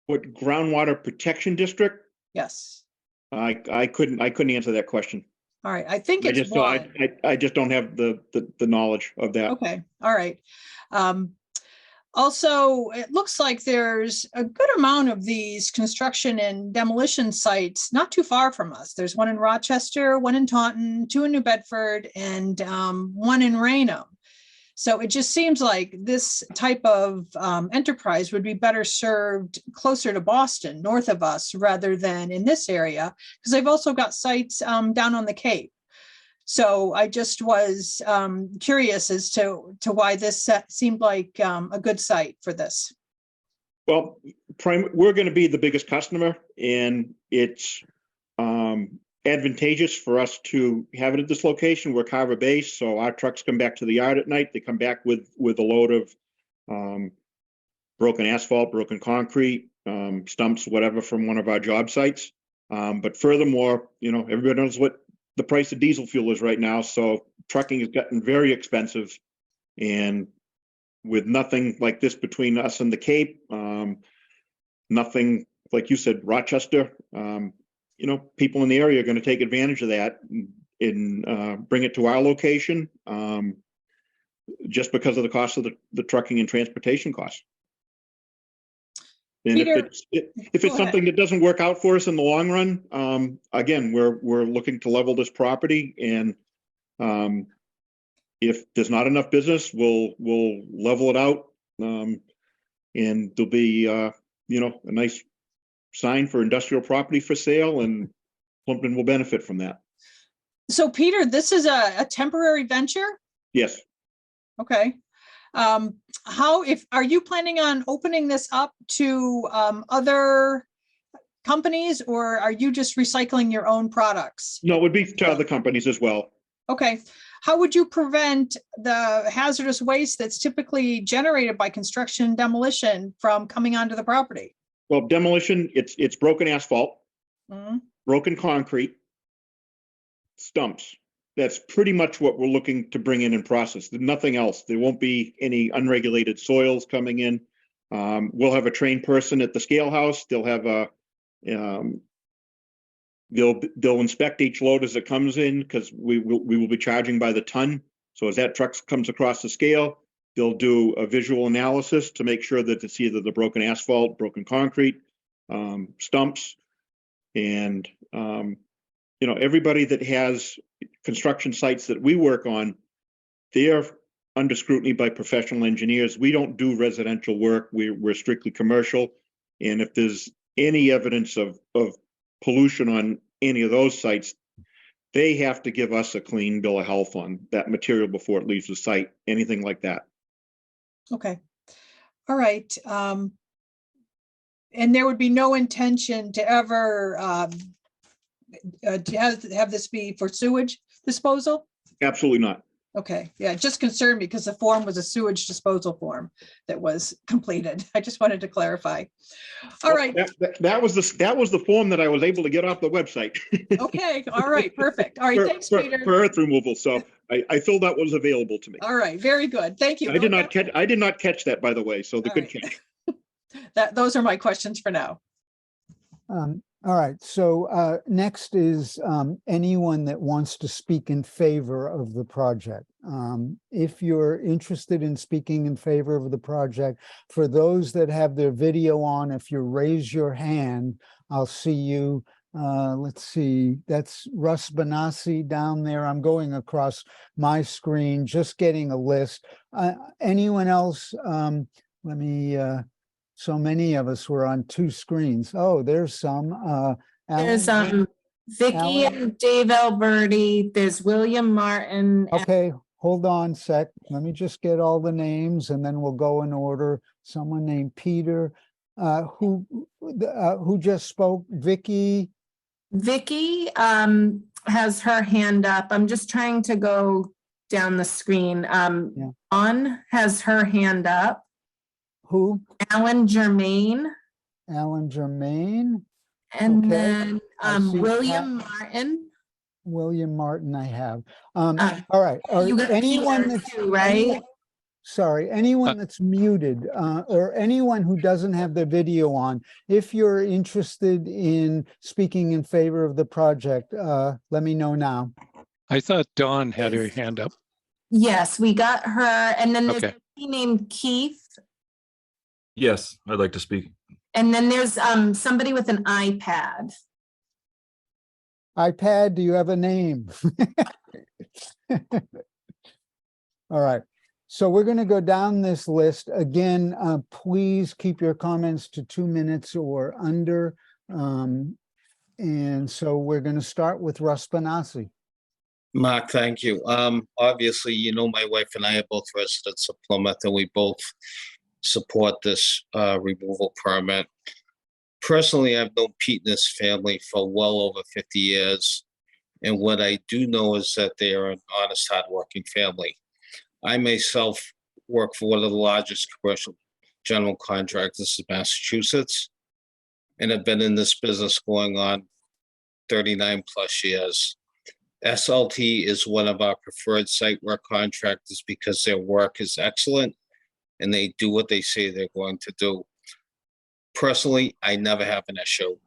What groundwater protection district? Yes. I couldn't answer that question. All right. I think it's one. I just don't have the knowledge of that. Okay. All right. Also, it looks like there's a good amount of these construction and demolition sites not too far from us. There's one in Rochester, one in Taunton, 2 in New Bedford, and 1 in Raynham. So it just seems like this type of enterprise would be better served closer to Boston, north of us, rather than in this area, because they've also got sites down on the Cape. So I just was curious as to why this seemed like a good site for this. Well, we're going to be the biggest customer, and it's advantageous for us to have it at this location. We're Carver based, so our trucks come back to the yard at night. They come back with a load of broken asphalt, broken concrete, stumps, whatever, from one of our job sites. But furthermore, everybody knows what the price of diesel fuel is right now. So trucking has gotten very expensive, and with nothing like this between us and the Cape, nothing, like you said, Rochester, people in the area are going to take advantage of that and bring it to our location just because of the cost of the trucking and transportation costs. And Peter, if it's something that doesn't work out for us in the long run, again, we're looking to level this property, and if there's not enough business, we'll level it out, and there'll be a nice sign for industrial property for sale, and Plympton will benefit from that. So Peter, this is a temporary venture? Yes. Okay. Are you planning on opening this up to other companies, or are you just recycling your own products? No, it would be to other companies as well. Okay. How would you prevent the hazardous waste that's typically generated by construction and demolition from coming onto the property? Well, demolition, it's broken asphalt, Mm-hmm. broken concrete, stumps. that's pretty much what we're looking to bring in and process. There's nothing else. There won't be any unregulated soils coming in. We'll have a trained person at the scale house. They'll have a, they'll inspect each load as it comes in, because we will be charging by the ton. So as that truck comes across the scale, they'll do a visual analysis to make sure that it's either the broken asphalt, broken concrete, stumps, and everybody that has construction sites that we work on, they're under scrutiny by professional engineers. We don't do residential work. We're strictly commercial. And if there's any evidence of pollution on any of those sites, they have to give us a clean bill of health on that material before it leaves the site, anything like that. Okay. All right. And there would be no intention to ever to have this be for sewage disposal? Absolutely not. Okay, yeah, it just concerned me because the form was a sewage disposal form that was completed. I just wanted to clarify. All right. That was the form that I was able to get off the website. Okay, all right, perfect. All right, thanks, Peter. For earth removal. So I filled out what was available to me. All right, very good. Thank you. I did not catch that, by the way. So the All good right. catch. Those are my questions for now. All right, so next is anyone that wants to speak in favor of the project. If you're interested in speaking in favor of the project, for those that have their video on, if you raise your hand, I'll see you. Let's see, that's Russ Benassi down there. I'm going across my screen, just getting a list. Anyone else? Let me, so many of us were on two screens. Oh, there's some. There's Alan? Vicky Alan? and Dave Alberti. There's William Martin. Okay, hold on a sec. Let me just get all the names and then we'll go in order. Someone named Peter, who just spoke. Vicky. Vicky has her hand up. I'm just trying to go down the screen. Dawn has her hand up. Who? Alan Germain. Alan Germain. And Okay. then I see William Martin. William Martin I have. All right. You got Anyone Peter that's too, right? Sorry, anyone that's muted or anyone who doesn't have their video on, if you're interested in speaking in favor of the project, let me know now. I thought Dawn had her hand up. Yes, we got her. And then there's Okay. somebody named Keith. Yes, I'd like to speak. And then there's somebody with an iPad. iPad, do you have a name? All right. So we're going to go down this list. Again, please keep your comments to 2 minutes or under. And so we're going to start with Russ Benassi. Mark, thank you. Obviously, my wife and I are both residents of Plymouth, and we both support this removal permit. Personally, I've known Pete and his family for well over 50 years. And what I do know is that they are an honest, hardworking family. I myself work for one of the largest commercial general contractors in Massachusetts, and have been in this business going on 39 plus years. SLT is one of our preferred site work contractors because their work is excellent and they do what they say they're going to do. Personally, I never have an issue.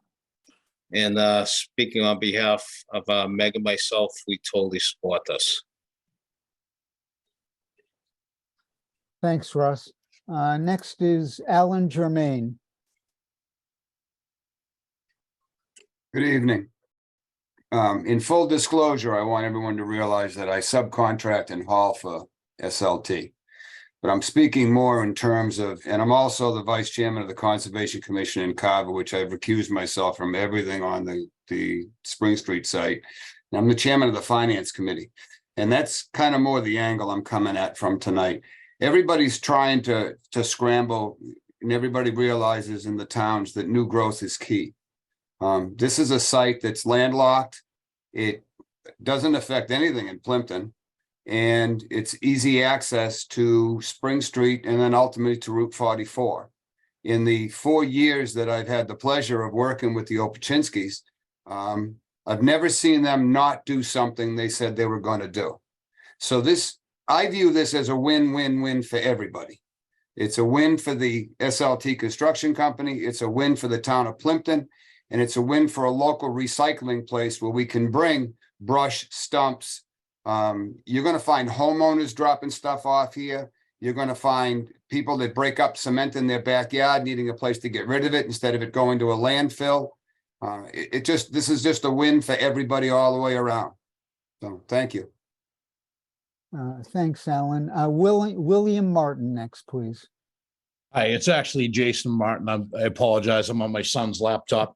And speaking on behalf of Meg and myself, we totally support this. Thanks, Russ. Next is Alan Germain. Good evening. In full disclosure, I want everyone to realize that I subcontract and haul for SLT. But I'm speaking more in terms of, and I'm also the vice chairman of the Conservation Commission in Carver, which I've recused myself from everything on the Spring Street site. And I'm the chairman of the Finance Committee. And that's kind of more the angle I'm coming at from tonight. Everybody's trying to scramble, and everybody realizes in the towns that new growth is key. This is a site that's landlocked. It doesn't affect anything in Plympton, and it's easy access to Spring Street and then ultimately to Route 44. In the 4 years that I've had the pleasure of working with the Opachinskis, I've never seen them not do something they said they were going to do. So this, I view this as a win-win-win for everybody. It's a win for the SLT construction company. It's a win for the town of Plympton. And it's a win for a local recycling place where we can bring brush, stumps. You're going to find homeowners dropping stuff off here. You're going to find people that break up cement in their backyard, needing a place to get rid of it instead of it going to a landfill. This is just a win for everybody all the way around. So thank you. Thanks, Alan. William Martin next, please. Hi, it's actually Jason Martin. I apologize. I'm on my son's laptop.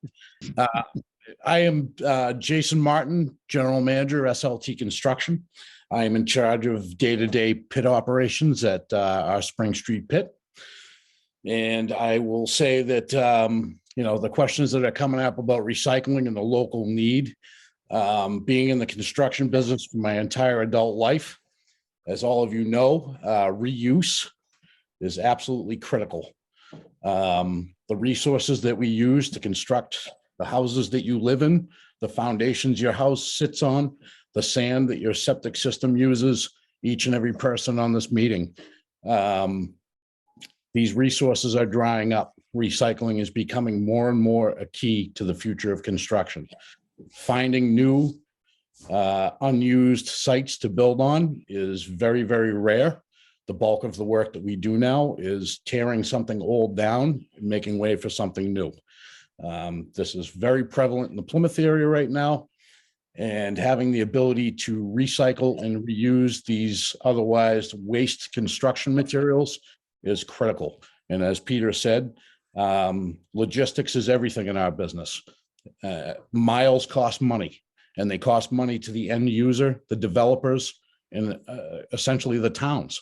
I am Jason Martin, General Manager, SLT Construction. I am in charge of day-to-day pit operations at our Spring Street pit. And I will say that, the questions that are coming up about recycling and the local need, being in the construction business for my entire adult life, as all of you know, reuse is absolutely critical. The resources that we use to construct the houses that you live in, the foundations your house sits on, the sand that your septic system uses, each and every person on this meeting. These resources are drying up. Recycling is becoming more and more a key to the future of construction. Finding new unused sites to build on is very, very rare. The bulk of the work that we do now is tearing something old down and making way for something new. This is very prevalent in the Plymouth area right now, and having the ability to recycle and reuse these otherwise waste construction materials is critical. And as Peter said, logistics is everything in our business. Miles cost money, and they cost money to the end user, the developers, and essentially the towns.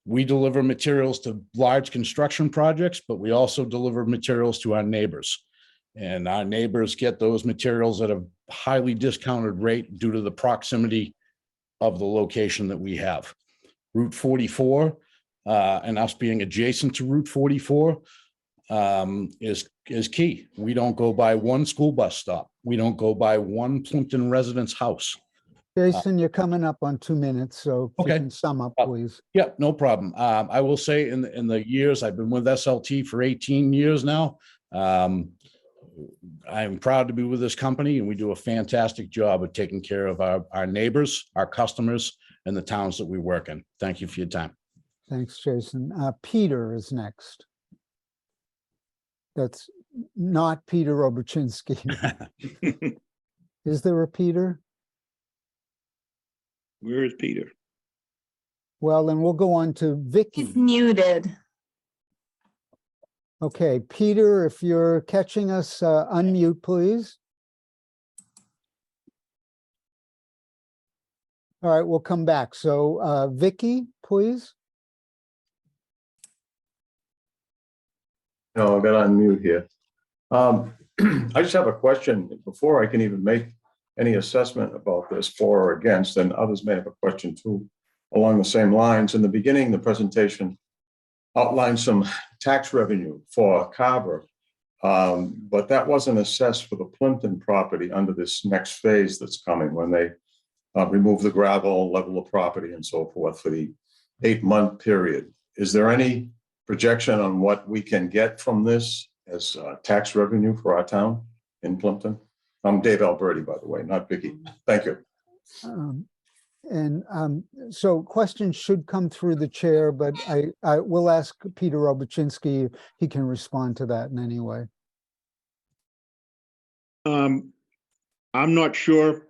We deliver materials to large construction projects, but we also deliver materials to our neighbors. And our neighbors get those materials at a highly discounted rate due to the proximity of the location that we have. Route 44 and us being adjacent to Route 44 is key. We don't go by one school bus stop. We don't go by one Plympton resident's house. Jason, you're coming up on 2 minutes, so if you can sum up, please. Yeah, no problem. I will say in the years, I've been with SLT for 18 years now. I'm proud to be with this company, and we do a fantastic job of taking care of our neighbors, our customers, and the towns that we work in. Thank you for your time. Thanks, Jason. Peter is next. That's not Peter Oberchinsky. Is there a Peter? Where is Peter? Well, then we'll go on to Vicky. He's muted. Okay, Peter, if you're catching us, unmute, please. All right, we'll come back. So Vicky, please. No, I got on mute here. I just have a question before I can even make any assessment about this for or against, and others may have a question too along the same lines. In the beginning, the presentation outlined some tax revenue for Carver, but that wasn't assessed for the Plympton property under this next phase that's coming when they remove the gravel, level of property and so forth for the 8-month period. Is there any projection on what we can get from this as tax revenue for our town in Plympton? I'm Dave Alberti, by the way, not Vicky. Thank you. So questions should come through the chair, but I will ask Peter Oberchinsky if he can respond to that in any way. I'm not sure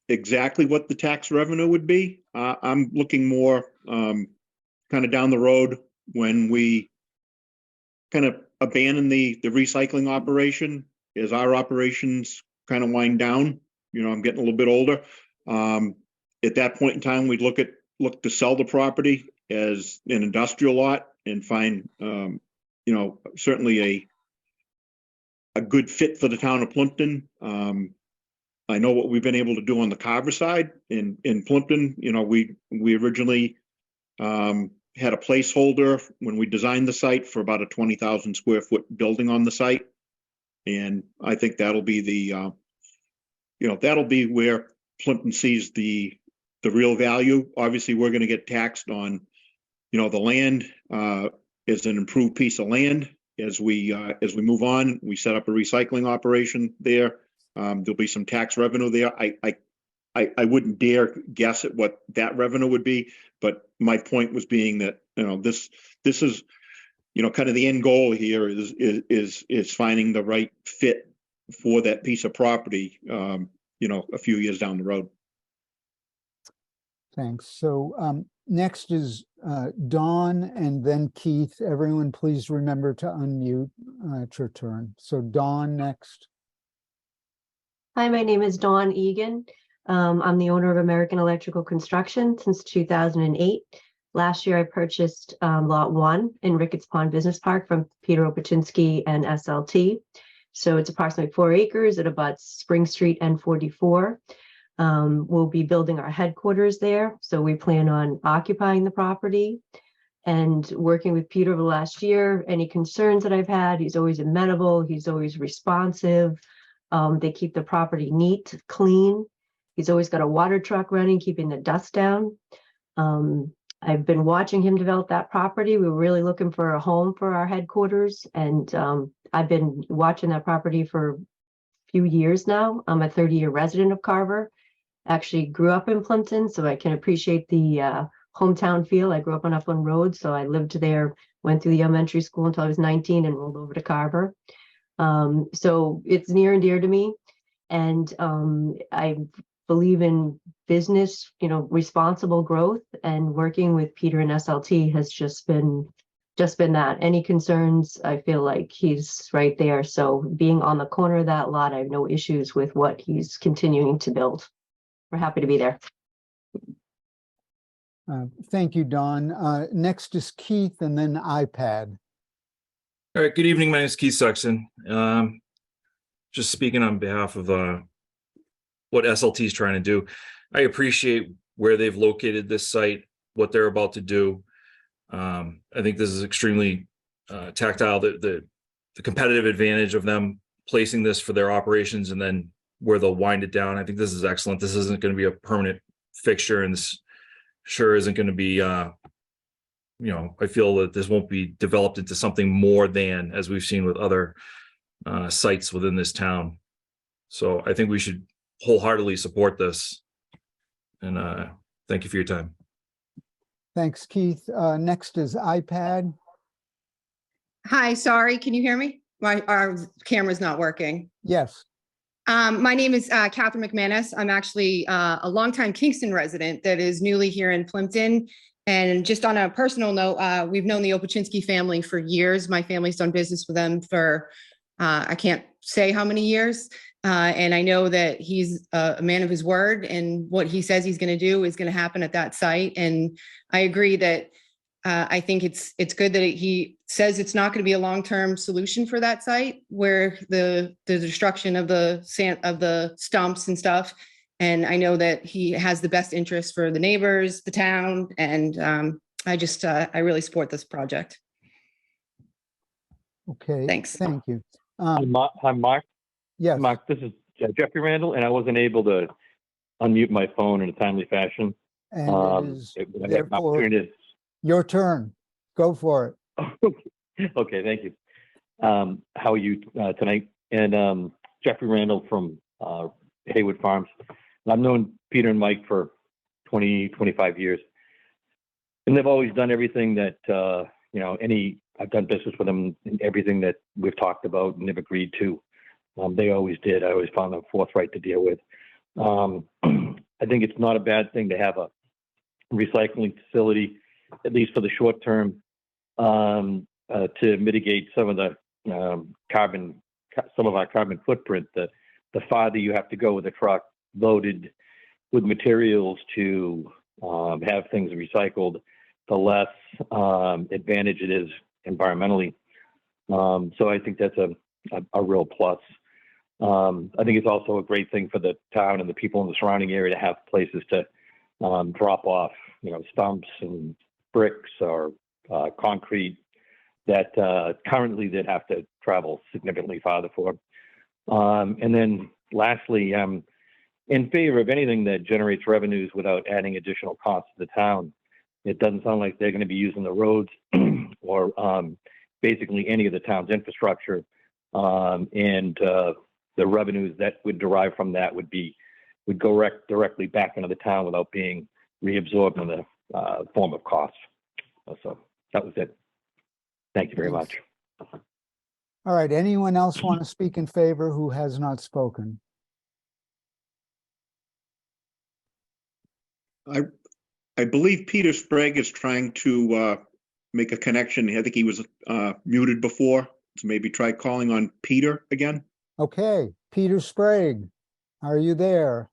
exactly what the tax revenue would be. I'm looking more kind of down the road when we kind of abandon the recycling operation as our operations kind of wind down. You know, I'm getting a little bit older. At that point in time, we'd look to sell the property as an industrial lot and find, certainly a good fit for the town of Plympton. I know what we've been able to do on the Carver side in Plympton. You know, we originally had a placeholder when we designed the site for about a 20,000 square foot building on the site. And I think that'll be that'll be where Plympton sees the real value. Obviously, we're going to get taxed on, the land is an improved piece of land as we move on. We set up a recycling operation there. There'll be some tax revenue there. I wouldn't dare guess at what that revenue would be, but my point was being that this is kind of the end goal here is finding the right fit for that piece of property. A few years down the road. Thanks. So next is Dawn and then Keith. Everyone, please remember to unmute at your turn. So Dawn next. Hi, my name is Dawn Egan. I'm the owner of American Electrical Construction since 2008. Last year, I purchased Lot 1 in Ricketts Pond Business Park from Peter Opachinski and SLT. So it's approximately 4 acres. It abuts Spring Street and 44. We'll be building our headquarters there. So we plan on occupying the property and working with Peter over the last year. Any concerns that I've had, he's always amenable. He's always responsive. They keep the property neat, clean. He's always got a water truck running, keeping the dust down. I've been watching him develop that property. We were really looking for a home for our headquarters. And I've been watching that property for a few years now. I'm a 30-year resident of Carver. Actually grew up in Plympton, so I can appreciate the hometown feel. I grew up on Upland Road, so I lived there, went through the elementary school until I was 19 and rolled over to Carver. So it's near and dear to me. And I believe in business, responsible growth, and working with Peter and SLT has just been that. Any concerns, I feel like he's right there. So being on the corner of that lot, I have no issues with what he's continuing to build. We're happy to be there. Thank you, Dawn. Next is Keith and then iPad. All right, good evening. My name is Keith Suxon. Just speaking on behalf of what SLT is trying to do. I appreciate where they've located this site, what they're about to do. I think this is extremely tactile, the competitive advantage of them placing this for their operations and then where they'll wind it down. I think this is excellent. This isn't going to be a permanent fixture, and this sure isn't going to be, I feel that this won't be developed into something more than, as we've seen with other sites within this town. So I think we should wholeheartedly support this. And thank you for your time. Thanks, Keith. Next is iPad. Hi, sorry, can you hear me? Our camera's not working. Yes. My name is Catherine McManus. I'm actually a longtime Kingston resident that is newly here in Plympton. And just on a personal note, we've known the Opachinski family for years. My family's done business with them for, I can't say how many years. And I know that he's a man of his word, and what he says he's going to do is going to happen at that site. And I agree that I think it's good that he says it's not going to be a long-term solution for that site, where the destruction of the stumps and stuff. And I know that he has the best interest for the neighbors, the town, and I really support this project. Okay. Thanks. Thank you. Hi, Mark. Yes. Mark, this is Jeffrey Randall, and I wasn't able to unmute my phone in a timely fashion. And therefore your turn. Go for it. Okay, thank you. How are you tonight? And Jeffrey Randall from Haywood Farms. I've known Peter and Mike for 25 years. And they've always done everything that, I've done business with them, and everything that we've talked about and they've agreed to. They always did. I always found them forthright to deal with. I think it's not a bad thing to have a recycling facility, at least for the short term, to mitigate some of the some of our carbon footprint. The farther you have to go with a truck loaded with materials to have things recycled, the less advantage it is environmentally. So I think that's a real plus. I think it's also a great thing for the town and the people in the surrounding area to have places to drop off, stumps and bricks or concrete that currently they'd have to travel significantly farther for. And then lastly, in favor of anything that generates revenues without adding additional costs to the town. It doesn't sound like they're going to be using the roads or basically any of the town's infrastructure. And the revenues that would derive from that would go directly back into the town without being reabsorbed in the form of costs. So that was it. Thank you very much. All right, anyone else want to speak in favor who has not spoken? I believe Peter Sprague is trying to make a connection. I think he was muted before, so maybe try calling on Peter again. Okay, Peter Sprague, are you there?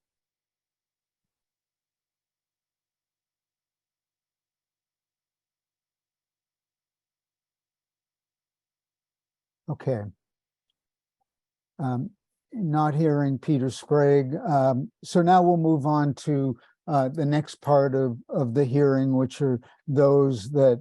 Okay. Not hearing Peter Sprague. So now we'll move on to the next part of the hearing, which are those that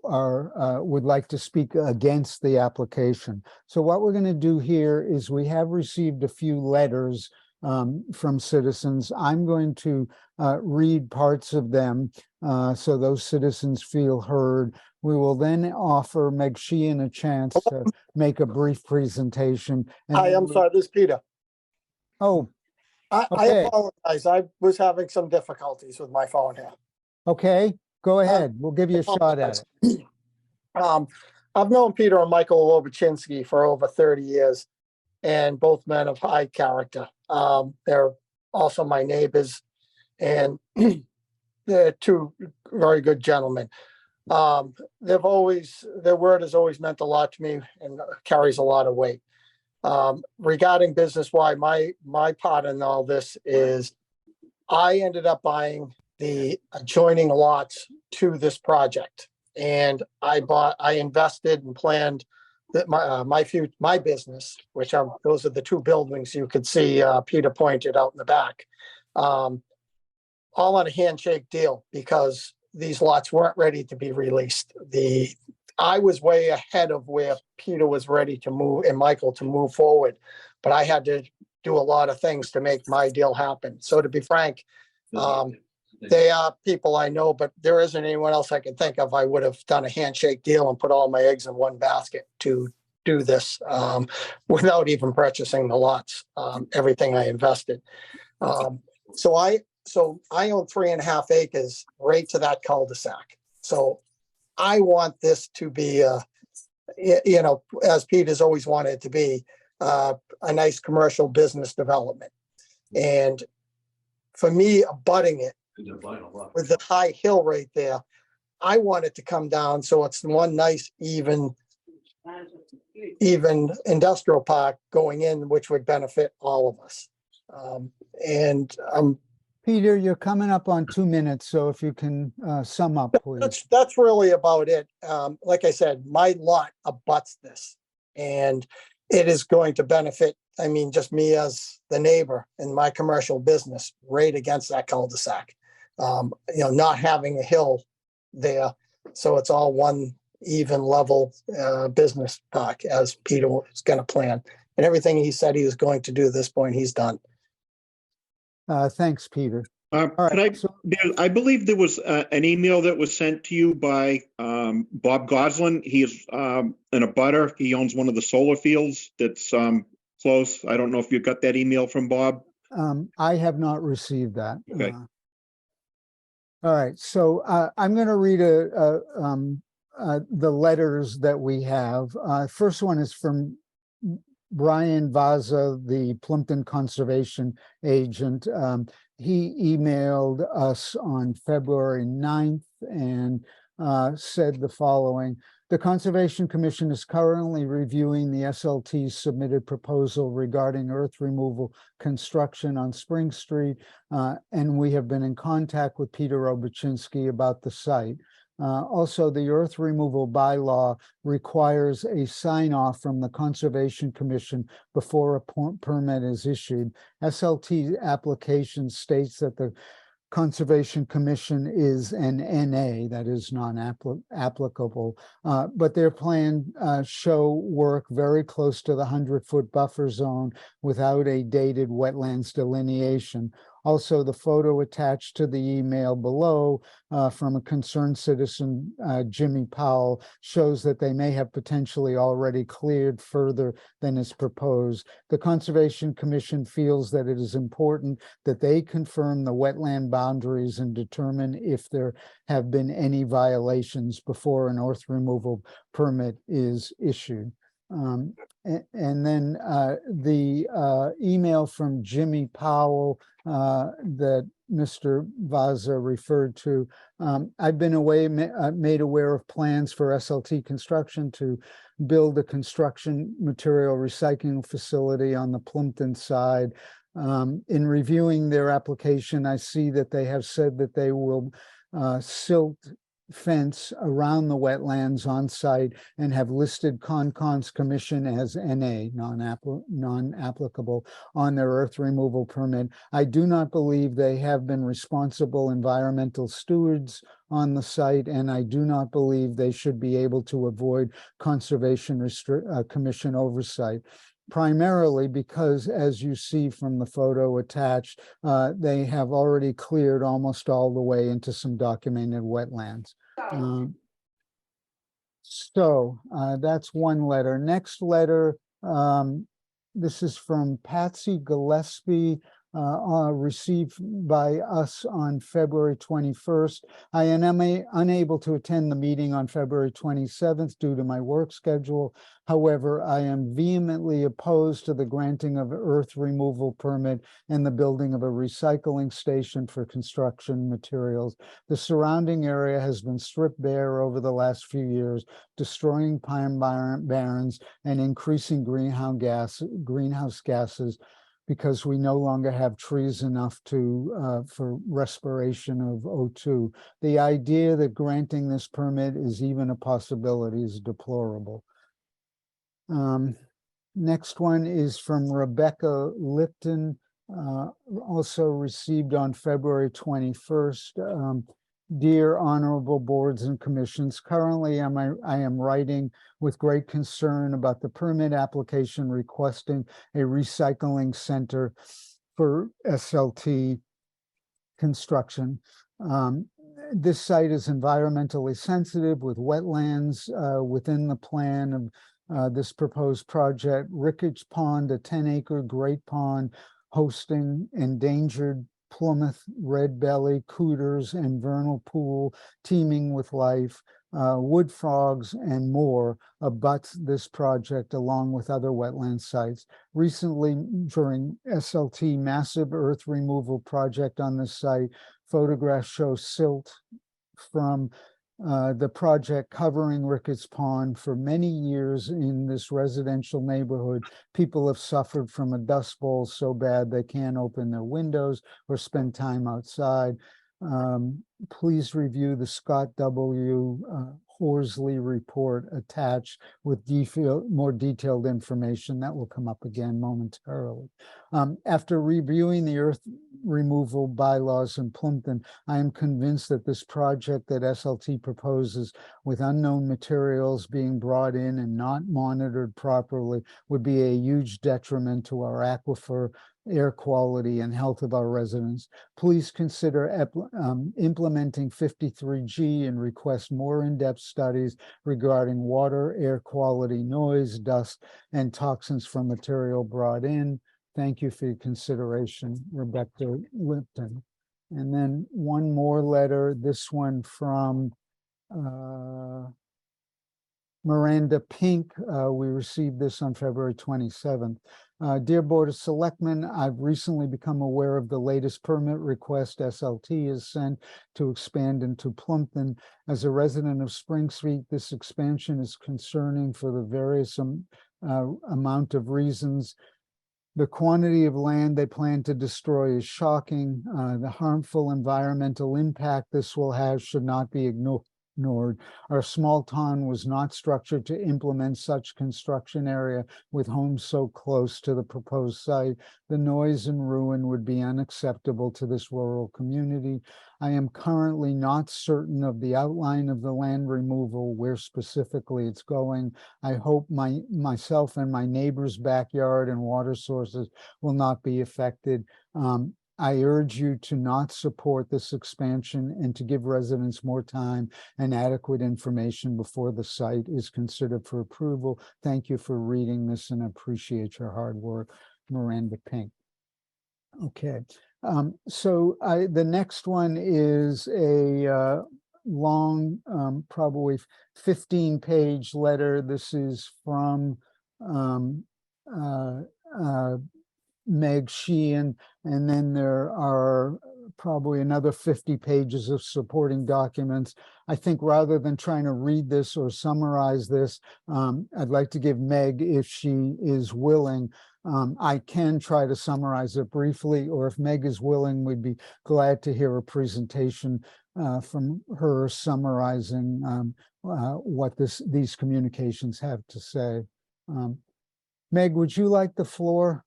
would like to speak against the application. So what we're going to do here is we have received a few letters from citizens. I'm going to read parts of them so those citizens feel heard. We will then offer Meg Sheehan a chance to make a brief presentation. Hi, I'm sorry, this is Peter. Oh, I okay. apologize. I was having some difficulties with my phone here. Okay, go ahead. We'll give you a shot at it. I've known Peter and Michael Lobachinsky for over 30 years, and both men of high character. They're also my neighbors, and they're two very good gentlemen. Their word has always meant a lot to me and carries a lot of weight. Regarding business why my part in all this is I ended up buying the adjoining lots to this project, and I invested and planned that my business, which those are the two buildings you could see Peter pointed out in the back, all on a handshake deal because these lots weren't ready to be released. I was way ahead of where Peter was ready to move and Michael to move forward, but I had to do a lot of things to make my deal happen. So to be frank, they are people I know, but there isn't anyone else I can think of. I would have done a handshake deal and put all my eggs in one basket to do this without even purchasing the lots, everything I invested. So I own 3.5 acres right to that cul-de-sac. So I want this to be, as Peter's always wanted it to be, a nice commercial business development. And for me, abutting it with the high hill right there, I want it to come down so it's one nice, even industrial park going in, which would benefit all of us. Peter, you're coming up on 2 minutes, so if you can sum up, please. That's really about it. Like I said, my lot abuts this, and it is going to benefit, just me as the neighbor in my commercial business right against that cul-de-sac. Not having a hill there, so it's all one even level business park as Peter was going to plan. And everything he said he was going to do at this point, he's done. Thanks, Peter. I believe there was an email that was sent to you by Bob Goslin. He is in a butter. He owns one of the solar fields that's close. I don't know if you got that email from Bob. I have not received that. Okay. All right, so I'm going to read the letters that we have. First one is from Brian Vaza, the Plympton conservation agent. He emailed us on February 9th and said the following: the Conservation Commission is currently reviewing the SLT's submitted proposal regarding earth removal construction on Spring Street, and we have been in contact with Peter Obuchinsky about the site. Also, the earth removal bylaw requires a sign-off from the Conservation Commission before a permit is issued. SLT application states that the Conservation Commission is an NA, that is non-applicable, but their plan show work very close to the 100-foot buffer zone without a dated wetlands delineation. Also, the photo attached to the email below from a concerned citizen, Jimmy Powell, shows that they may have potentially already cleared further than is proposed. The Conservation Commission feels that it is important that they confirm the wetland boundaries and determine if there have been any violations before an earth removal permit is issued. And then the email from Jimmy Powell that Mr. Vaza referred to. I've been made aware of plans for SLT Construction to build a construction material recycling facility on the Plympton side. In reviewing their application, I see that they have said that they will silt fence around the wetlands on site and have listed Concom's commission as NA, non-applicable, on their earth removal permit. I do not believe they have been responsible environmental stewards on the site, and I do not believe they should be able to avoid Conservation Commission oversight. Primarily because, as you see from the photo attached, they have already cleared almost all the way into some documented wetlands. So that's one letter. Next letter, this is from Patsy Gillespie, received by us on February 21st. I am unable to attend the meeting on February 27th due to my work schedule. However, I am vehemently opposed to the granting of earth removal permit and the building of a recycling station for construction materials. The surrounding area has been stripped bare over the last few years, destroying pine barrens and increasing greenhouse gases, because we no longer have trees enough to for respiration of O2. The idea that granting this permit is even a possibility is deplorable. Next one is from Rebecca Lipton, also received on February 21st. Dear honorable boards and commissions, currently I am writing with great concern about the permit application requesting a recycling center for SLT construction. This site is environmentally sensitive with wetlands within the plan of this proposed project. Ricketts Pond, a 10-acre great pond hosting endangered Plymouth red belly, cooters, and vernal pool teeming with life, wood frogs, and more abuts this project along with other wetland sites. Recently, during SLT massive earth removal project on this site, photographs show silt from the project covering Ricketts Pond. For many years in this residential neighborhood, people have suffered from a dust bowl so bad they can't open their windows or spend time outside. Please review the Scott W. Horsley report attached with more detailed information that will come up again momentarily. After reviewing the earth removal bylaws in Plympton, I am convinced that this project that SLT proposes, with unknown materials being brought in and not monitored properly, would be a huge detriment to our aquifer, air quality, and health of our residents. Please consider implementing 53G and request more in-depth studies regarding water, air quality, noise, dust, and toxins from material brought in. Thank you for your consideration, Rebecca Lipton. And then one more letter, this one from Miranda Pink. We received this on February 27th. Dear Board of Selectmen, I've recently become aware of the latest permit request SLT has sent to expand into Plympton. As a resident of Spring Street, this expansion is concerning for the various amount of reasons. The quantity of land they plan to destroy is shocking. The harmful environmental impact this will have should not be ignored. Our small town was not structured to implement such construction area with homes so close to the proposed site. The noise and ruin would be unacceptable to this rural community. I am currently not certain of the outline of the land removal, where specifically it's going. I hope myself and my neighbor's backyard and water sources will not be affected. I urge you to not support this expansion and to give residents more time and adequate information before the site is considered for approval. Thank you for reading this and appreciate your hard work. Miranda Pink. Okay, so the next one is a long, probably 15-page letter. This is from Meg Sheehan, and then there are probably another 50 pages of supporting documents. I think rather than trying to read this or summarize this, I'd like to give Meg, if she is willing, I can try to summarize it briefly, or if Meg is willing, we'd be glad to hear a presentation from her summarizing what these communications have to say. Meg, would you like the floor?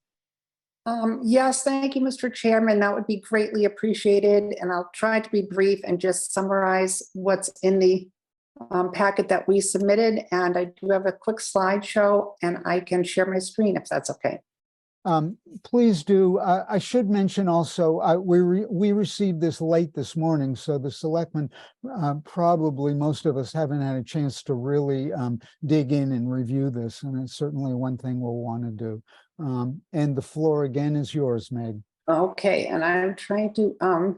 Yes, thank you, Mr. Chairman. That would be greatly appreciated. And I'll try to be brief and just summarize what's in the packet that we submitted. And I do have a quick slideshow and I can share my screen if that's okay. Please do. I should mention also, we received this late this morning, so the selectmen, probably most of us haven't had a chance to really dig in and review this, and it's certainly one thing we'll want to do. And the floor again is yours, Meg. Okay, and I'm trying to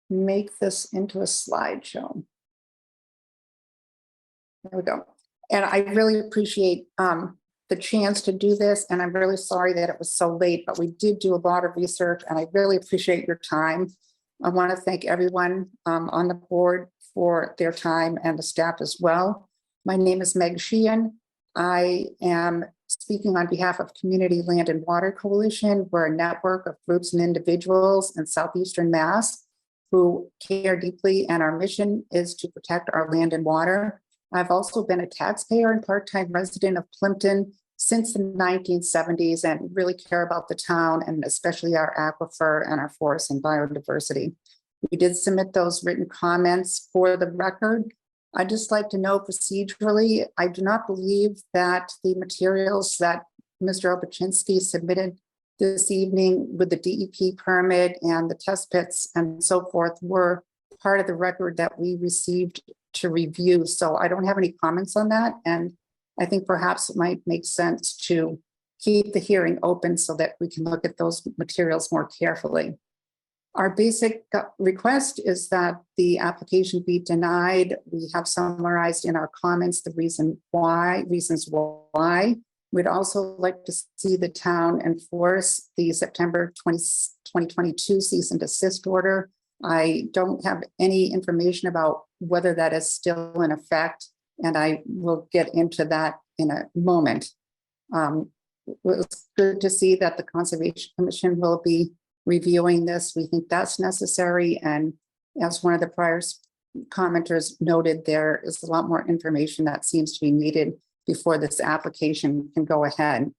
make this into a slideshow. There we go. And I really appreciate the chance to do this, and I'm really sorry that it was so late, but we did do a lot of research, and I really appreciate your time. I want to thank everyone on the board for their time and the staff as well. My name is Meg Sheehan. I am speaking on behalf of Community Land and Water Coalition. We're a network of groups and individuals in Southeastern Mass who care deeply, and our mission is to protect our land and water. I've also been a taxpayer and part-time resident of Plympton since the 1970s and really care about the town and especially our aquifer and our forests and biodiversity. We did submit those written comments for the record. I'd just like to know procedurally, I do not believe that the materials that Mr. Obuchinsky submitted this evening with the DEP permit and the test pits and so forth were part of the record that we received to review. So I don't have any comments on that. And I think perhaps it might make sense to keep the hearing open so that we can look at those materials more carefully. Our basic request is that the application be denied. We have summarized in our comments the reasons why. We'd also like to see the town enforce the September 2022 cease and desist order. I don't have any information about whether that is still in effect, and I will get into that in a moment. It was good to see that the Conservation Commission will be reviewing this. We think that's necessary, and as one of the prior commenters noted, there is a lot more information that seems to be needed before this application can go ahead.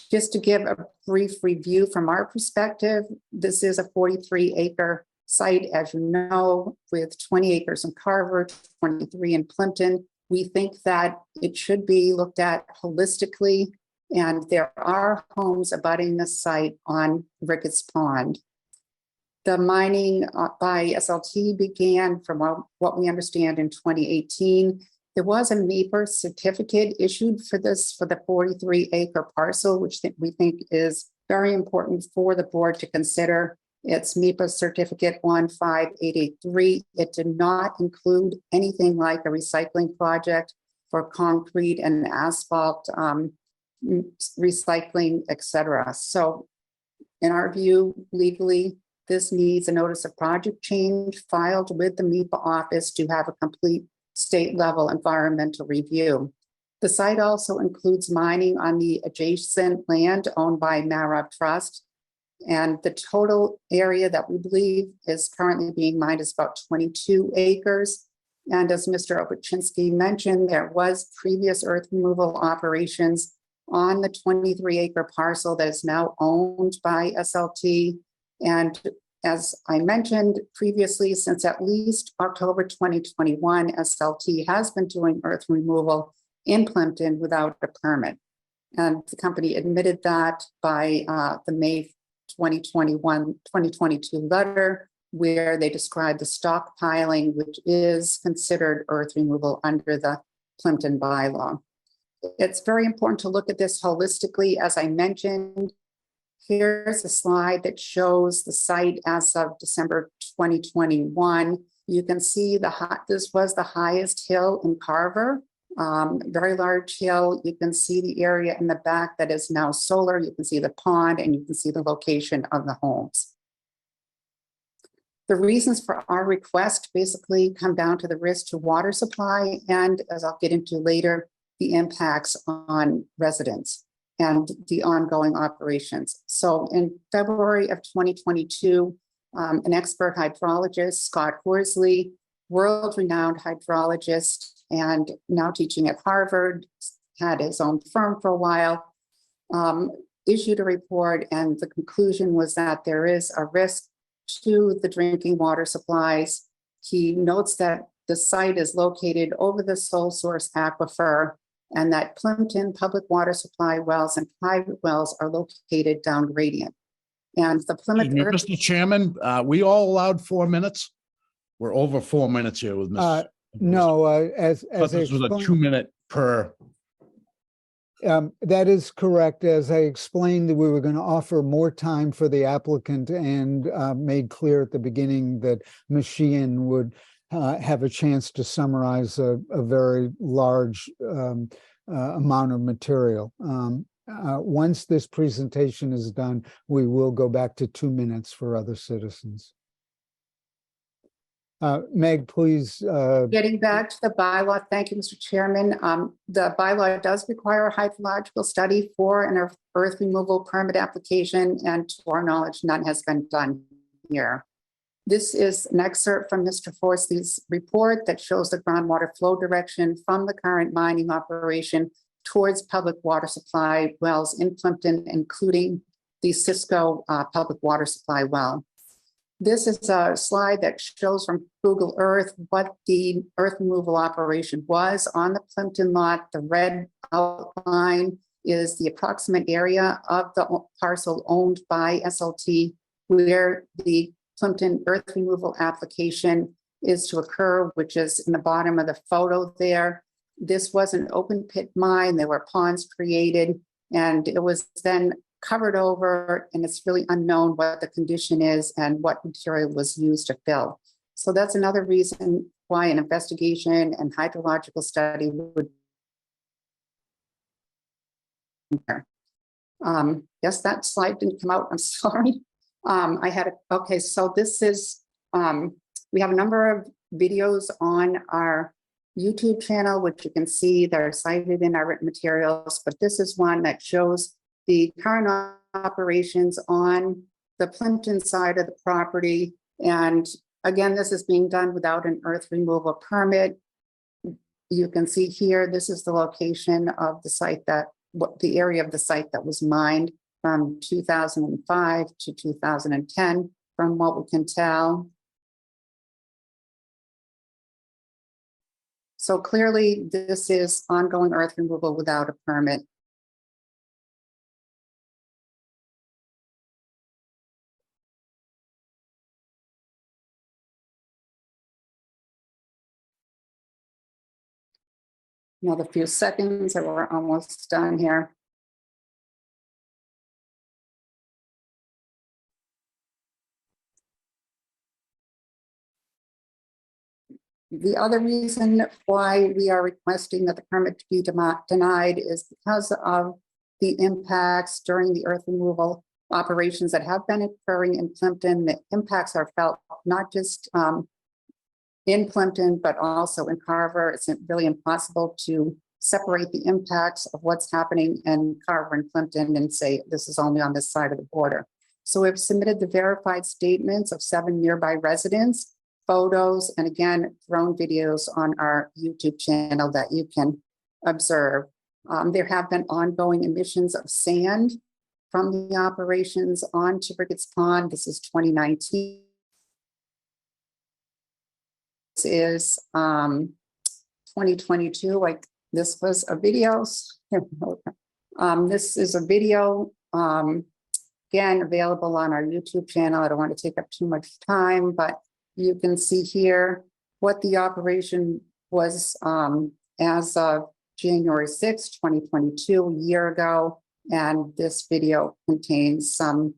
Just to give a brief review from our perspective, this is a 43-acre site, as you know, with 20 acres in Carver, 23 in Plympton. We think that it should be looked at holistically, and there are homes abutting the site on Ricketts Pond. The mining by SLT began, from what we understand, in 2018. There was a MEPR certificate issued for this, for the 43-acre parcel, which we think is very important for the board to consider. It's MEPA certificate 15883. It did not include anything like a recycling project for concrete and asphalt recycling, etc. So in our view, legally, this needs a notice of project change filed with the MEPA office to have a complete state level environmental review. The site also includes mining on the adjacent land owned by Marab Trust. And the total area that we believe is currently being mined is about 22 acres. And as Mr. Obuchinsky mentioned, there was previous earth removal operations on the 23-acre parcel that is now owned by SLT. And as I mentioned previously, since at least October 2021, SLT has been doing earth removal in Plympton without a permit. And the company admitted that by the May 2022 letter, where they described the stockpiling, which is considered earth removal under the Plympton bylaw. It's very important to look at this holistically. As I mentioned, here's a slide that shows the site as of December 2021. You can see this was the highest hill in Carver, very large hill. You can see the area in the back that is now solar. You can see the pond and you can see the location of the homes. The reasons for our request basically come down to the risk to water supply and, as I'll get into later, the impacts on residents and the ongoing operations. So in February of 2022, an expert hydrologist, Scott Horsley, world-renowned hydrologist and now teaching at Harvard, had his own firm for a while, issued a report, and the conclusion was that there is a risk to the drinking water supplies. He notes that the site is located over the sole source aquifer and that Plympton public water supply wells and private wells are located down gradient. And the Plymouth Earth— Mr. Chairman, we all allowed 4 minutes? We're over 4 minutes here with Mr. No, as This was a explained- 2 minute per. That is correct. As I explained, that we were going to offer more time for the applicant and made clear at the beginning that Ms. Sheehan would have a chance to summarize a very large amount of material. Once this presentation is done, we will go back to 2 minutes for other citizens. Meg, please. Getting back to the bylaw, thank you, Mr. Chairman. The bylaw does require a hydrological study for an earth removal permit application, and to our knowledge, none has been done here. This is an excerpt from Mr. Forsley's report that shows the groundwater flow direction from the current mining operation towards public water supply wells in Plympton, including the Cisco public water supply well. This is a slide that shows from Google Earth what the earth removal operation was on the Plympton lot. The red outline is the approximate area of the parcel owned by SLT, where the Plympton earth removal application is to occur, which is in the bottom of the photo there. This was an open pit mine. There were ponds created, and it was then covered over, and it's really unknown what the condition is and what material was used to fill. So that's another reason why an investigation and hydrological study would. Yes, that slide didn't come out. I'm sorry. Okay, so this is, we have a number of videos on our YouTube channel, which you can see that are cited in our written materials, but this is one that shows the current operations on the Plympton side of the property. And again, this is being done without an earth removal permit. You can see here, this is the location of the site the area of the site that was mined from 2005 to 2010, from what we can tell. So clearly, this is ongoing earth removal without a permit. Another few seconds and we're almost done here. The other reason why we are requesting that the permit be denied is because of the impacts during the earth removal operations that have been occurring in Plympton. The impacts are felt not just in Plympton, but also in Carver. It's really impossible to separate the impacts of what's happening in Carver and Plympton and say this is only on this side of the border. So we've submitted the verified statements of 7 nearby residents photos, and again, drone videos on our YouTube channel that you can observe. There have been ongoing emissions of sand from the operations onto Ricketts Pond. This is 2019. This is 2022. Like this was a video. This is a video, again, available on our YouTube channel. I don't want to take up too much time, but you can see here what the operation was as of January 6, 2022, a year ago. And this video contains some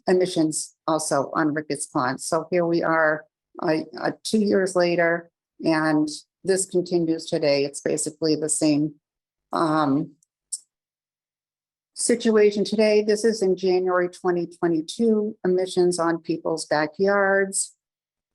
emissions also on Ricketts Pond. So here we are 2 years later, and this continues today. It's basically the same situation today. This is in January 2022, emissions on people's backyards.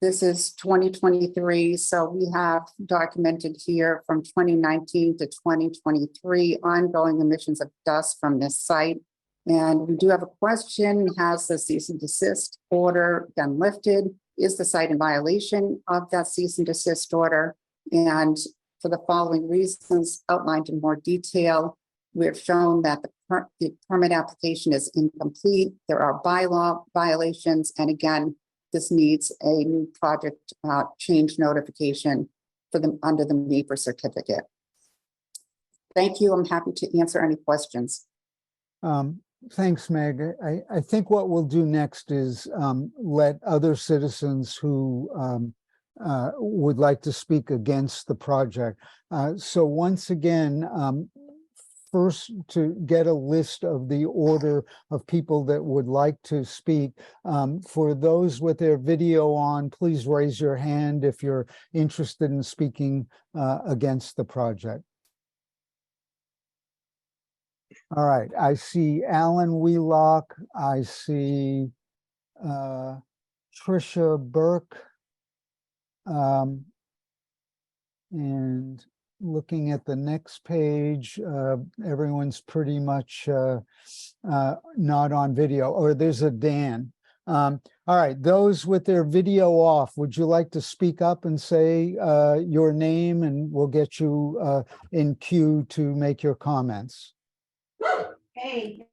This is 2023, so we have documented here from 2019 to 2023 ongoing emissions of dust from this site. And we do have a question: has the cease and desist order been lifted? Is the site in violation of that cease and desist order? And for the following reasons outlined in more detail, we have shown that the permit application is incomplete. There are bylaw violations, and again, this needs a new project change notification for them under the NEPA certificate. Thank you. I'm happy to answer any questions. Thanks, Meg. I think what we'll do next is let other citizens who would like to speak against the project. So once again, first, to get a list of the order of people that would like to speak. For those with their video on, please raise your hand if you're interested in speaking against the project. All right, I see Alan Wheelock, I see Tricia Burke, and looking at the next page, everyone's pretty much not on video, or there's a Dan. All right, those with their video off, would you like to speak up and say your name, and we'll get you in queue to make your comments? Hey.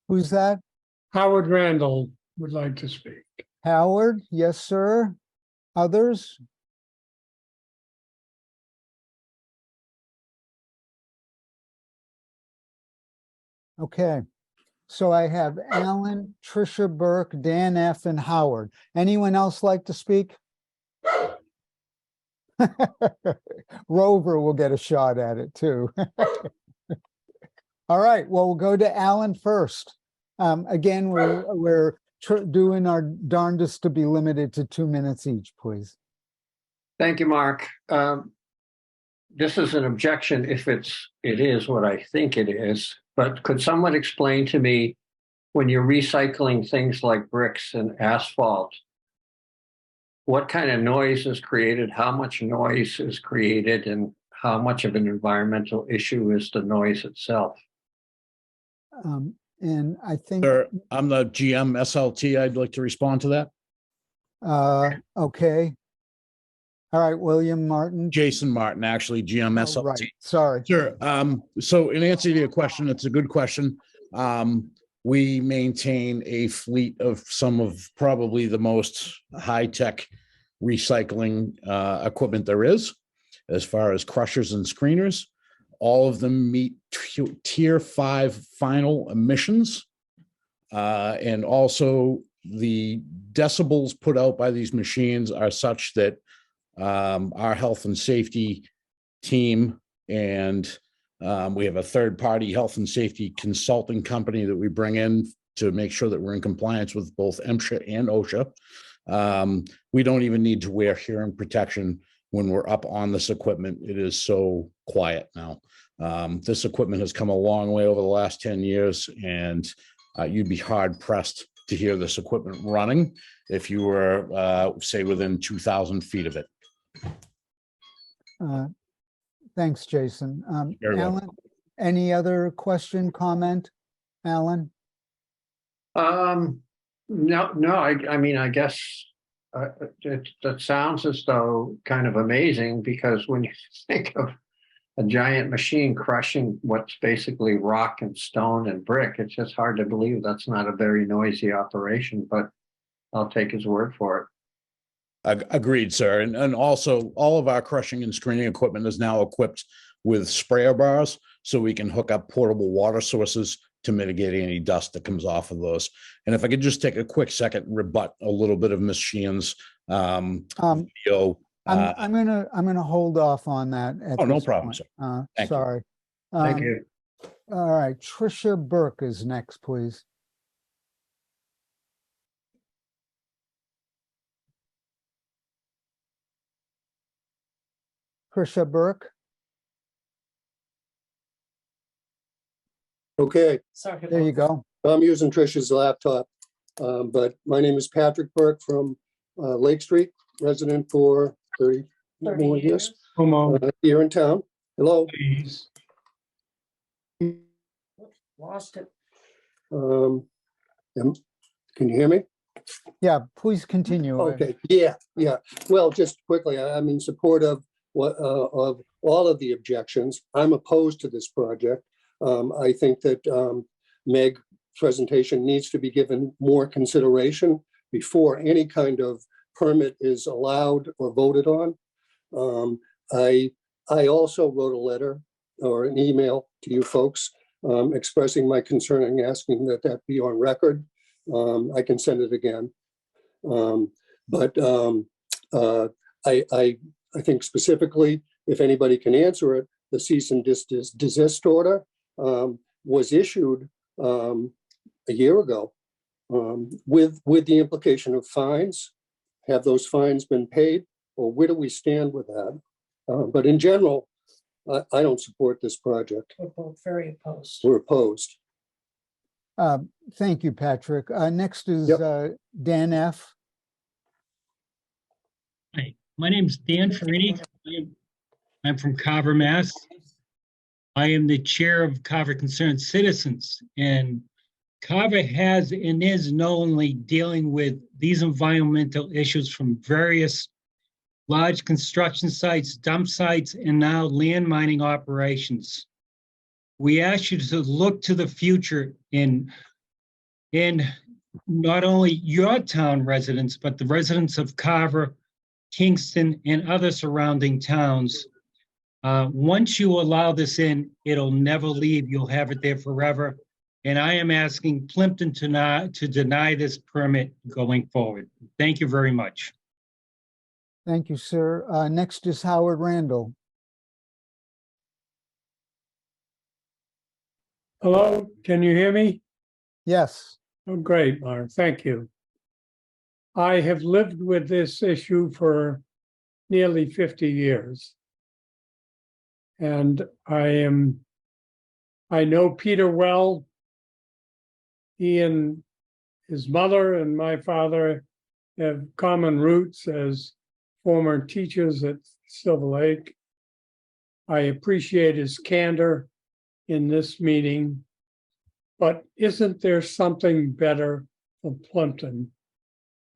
Who's that? Howard Randall would like to speak. Howard, yes, sir. Others? Okay, so I have Alan, Tricia Burke, Dan F., and Howard. Anyone else like to speak? Rover will get a shot at it too. All right, well, we'll go to Alan first. Again, we're doing our darndest to be limited to 2 minutes each, please. Thank you, Mark. This is an objection if it is what I think it is, but could someone explain to me, when you're recycling things like bricks and asphalt, what kind of noise is created, how much noise is created, and how much of an environmental issue is the noise itself? And I think— Sir, I'm the GM SLT. I'd like to respond to that. Okay. All right, William Martin. Jason Martin, actually, GM SLT. Oh, right. Sorry. Sure. So in answer to your question, it's a good question. We maintain a fleet of some of probably the most high-tech recycling equipment there is, as far as crushers and screeners. All of them meet tier 5 final emissions. And also the decibels put out by these machines are such that our health and safety team, and we have a third-party health and safety consulting company that we bring in to make sure that we're in compliance with both MSHA and OSHA. We don't even need to wear hearing protection when we're up on this equipment. It is so quiet now. This equipment has come a long way over the last 10 years, and you'd be hard-pressed to hear this equipment running if you were, say, within 2,000 feet of it. Thanks, Jason. Very Alan, welcome. any other question, comment, Alan? No, I mean, I guess that sounds as though kind of amazing, because when you think of a giant machine crushing what's basically rock and stone and brick, it's just hard to believe that's not a very noisy operation, but I'll take his word for it. Agreed, sir. And also all of our crushing and screening equipment is now equipped with sprayer bars, so we can hook up portable water sources to mitigate any dust that comes off of those. And if I could just take a quick second and rebut a little bit of Ms. Sheehan's video. I'm gonna hold off on that. Oh, no problem, sir. Thank you. Sorry. Thank you. All right, Tricia Burke is next, please. Tricia Burke. Okay. There you go. I'm using Tricia's laptop, but my name is Patrick Burke from Lake Street, resident for 30 more years. Here in town. Hello. Please. Lost it. Can you hear me? Yeah, please continue. Okay. Yeah. Well, just quickly, I'm in support of of all of the objections. I'm opposed to this project. I think that Meg's presentation needs to be given more consideration before any kind of permit is allowed or voted on. I also wrote a letter or an email to you folks expressing my concern and asking that that be on record. I can send it again. I think specifically, if anybody can answer it, the cease and desist order was issued a year ago with the implication of fines. Have those fines been paid, or where do we stand with that? But in general, I don't support this project. We're both very opposed. We're opposed. Thank you, Patrick. Next is Dan F. Hi, my name is Dan Farini. I'm from Carver, Mass. I am the chair of Carver Concerned Citizens, and Carver has and is knowingly dealing with these environmental issues from various large construction sites, dump sites, and now land mining operations. We ask you to look to the future in not only your town residents, but the residents of Carver, Kingston, and other surrounding towns. Once you allow this in, it'll never leave. You'll have it there forever. And I am asking Plympton to deny this permit going forward. Thank you very much. Thank you, sir. Next is Howard Randall. Hello, can you hear me? Yes. Oh, great, Mark. Thank you. I have lived with this issue for nearly 50 years. And I know Peter well. He and his mother and my father have common roots as former teachers at Silver Lake. I appreciate his candor in this meeting, but isn't there something better for Plympton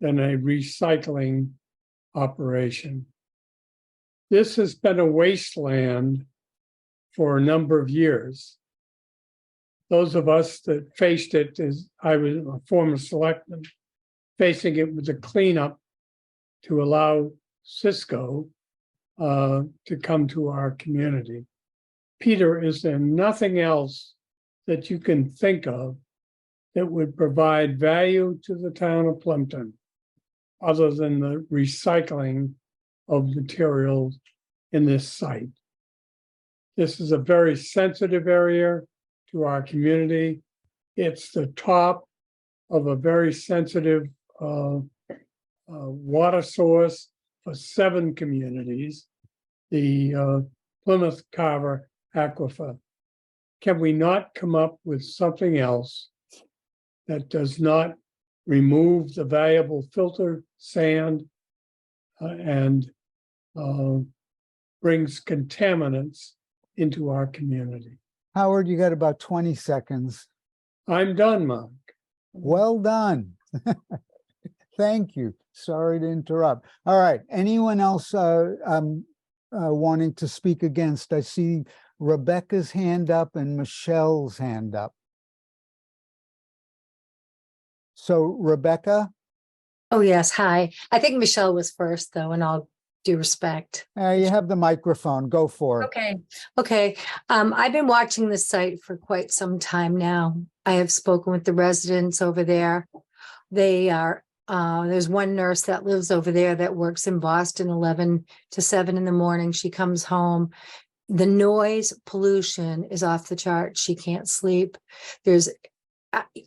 than a recycling operation? This has been a wasteland for a number of years. Those of us that faced it, as I was a former selectman, facing it with a cleanup to allow Cisco to come to our community. Peter, is there nothing else that you can think of that would provide value to the town of Plympton other than the recycling of materials in this site? This is a very sensitive area to our community. It's the top of a very sensitive water source for 7 communities, the Plymouth Carver Aquifer. Can we not come up with something else that does not remove the valuable filter sand and brings contaminants into our community? Howard, you got about 20 seconds. I'm done, Mark. Well done. Thank you. Sorry to interrupt. All right. Anyone else wanting to speak against? I see Rebecca's hand up and Michelle's hand up. So Rebecca? Oh, yes. Hi. I think Michelle was first, though, in all due respect. You have the microphone. Go for it. Okay. Okay. I've been watching this site for quite some time now. I have spoken with the residents over there. They are, there's one nurse that lives over there that works in Boston 11 to 7 in the morning. She comes home. The noise pollution is off the chart. She can't sleep. There's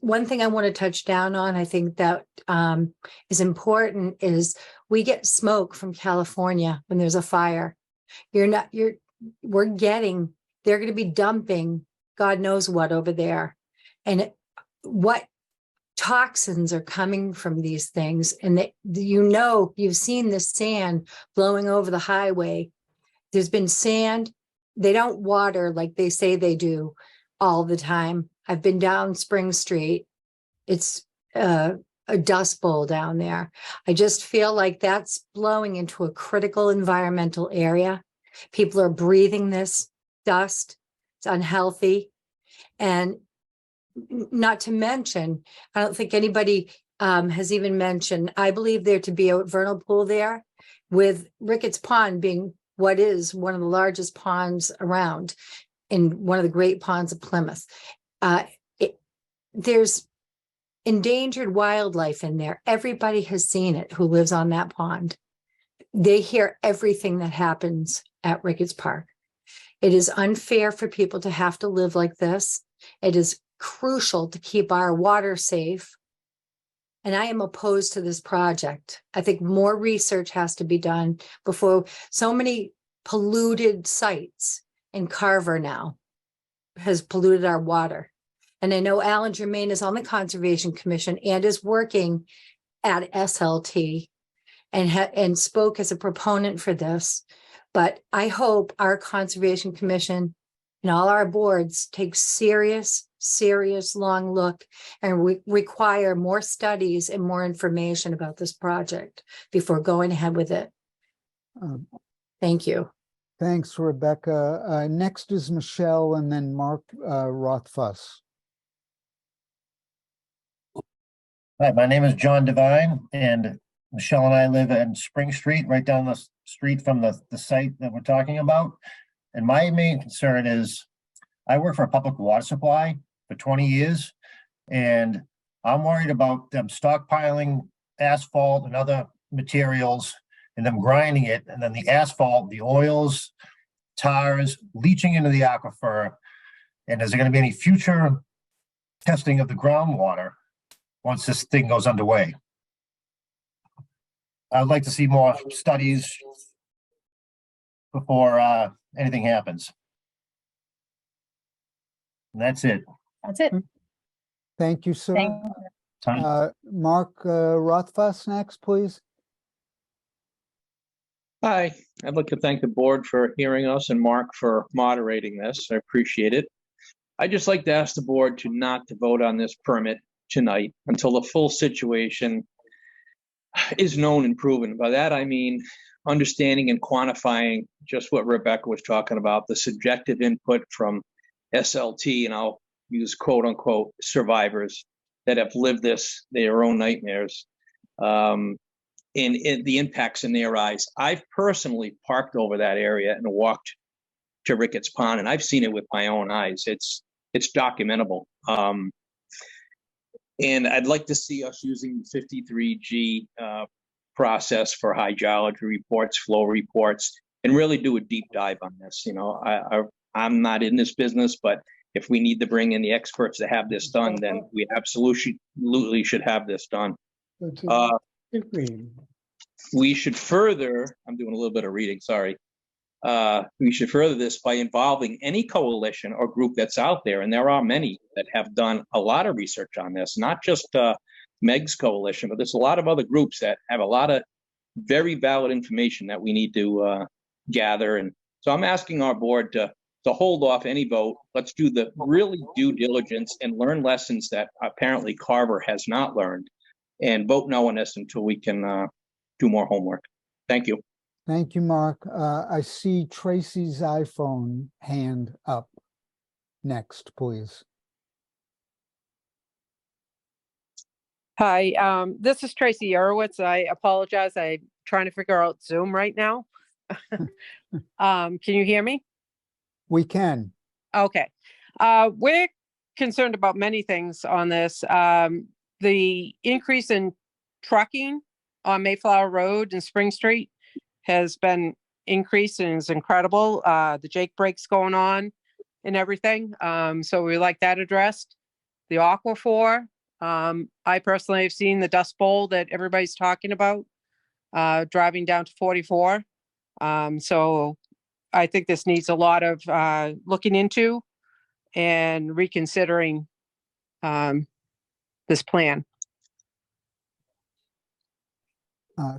one thing I want to touch down on, I think that is important, is we get smoke from California when there's a fire. They're going to be dumping God knows what over there. And what toxins are coming from these things. And that, you've seen the sand blowing over the highway. There's been sand. They don't water like they say they do all the time. I've been down Spring Street. It's a dust bowl down there. I just feel like that's blowing into a critical environmental area. People are breathing this dust. It's unhealthy. And not to mention, I don't think anybody has even mentioned, I believe there to be a vernal pool there, with Ricketts Pond being what is one of the largest ponds around, in one of the great ponds of Plymouth. There's endangered wildlife in there. Everybody has seen it who lives on that pond. They hear everything that happens at Ricketts Park. It is unfair for people to have to live like this. It is crucial to keep our water safe. And I am opposed to this project. I think more research has to be done before so many polluted sites in Carver now has polluted our water. And I know Alan Germain is on the Conservation Commission and is working at SLT and spoke as a proponent for this. But I hope our Conservation Commission and all our boards take serious long look and require more studies and more information about this project before going ahead with it. Thank you. Thanks, Rebecca. Next is Michelle and then Mark Rothfuss. Hi, my name is John Devine, and Michelle and I live in Spring Street, right down the street from the site that we're talking about. And my main concern is I work for a public water supply for 20 years, and I'm worried about them stockpiling asphalt and other materials and them grinding it, and then the asphalt, the oils, tars leaching into the aquifer. And is there going to be any future testing of the groundwater once this thing goes underway? I'd like to see more studies before anything happens. And that's it. That's it. Thank you, sir. Mark Rothfuss next, please. Hi, I'd like to thank the board for hearing us and Mark for moderating this. I appreciate it. I'd just like to ask the board to not to vote on this permit tonight until the full situation is known and proven. By that, I mean understanding and quantifying just what Rebecca was talking about, the subjective input from SLT, and I'll use quote unquote survivors that have lived this, their own nightmares, and the impacts in their eyes. I've personally parked over that area and walked to Ricketts Pond, and I've seen it with my own eyes. It's documentable. And I'd like to see us using the 53G process for hydrology reports, flow reports, and really do a deep dive on this. You know, I'm not in this business, but if we need to bring in the experts to have this done, then we absolutely should have this done. We should further, I'm doing a little bit of reading, sorry. We should further this by involving any coalition or group that's out there, and there are many that have done a lot of research on this, not just Meg's coalition, but there's a lot of other groups that have a lot of very valid information that we need to gather. And so I'm asking our board to hold off any vote. Let's do the really due diligence and learn lessons that apparently Carver has not learned. and vote no on this until we can do more homework. Thank you. Thank you, Mark. I see Tracy's iPhone hand up. Next, please. Hi, this is Tracy Urowitz. I apologize. I'm trying to figure out Zoom right now. Can you hear me? We can. Okay. We're concerned about many things on this. The increase in trucking on Mayflower Road and Spring Street has been increased and is incredible. The Jake breaks going on and everything. So we like that addressed. The Aquifer. I personally have seen the Dust Bowl that everybody's talking about, driving down to 44. So I think this needs a lot of looking into and reconsidering this plan.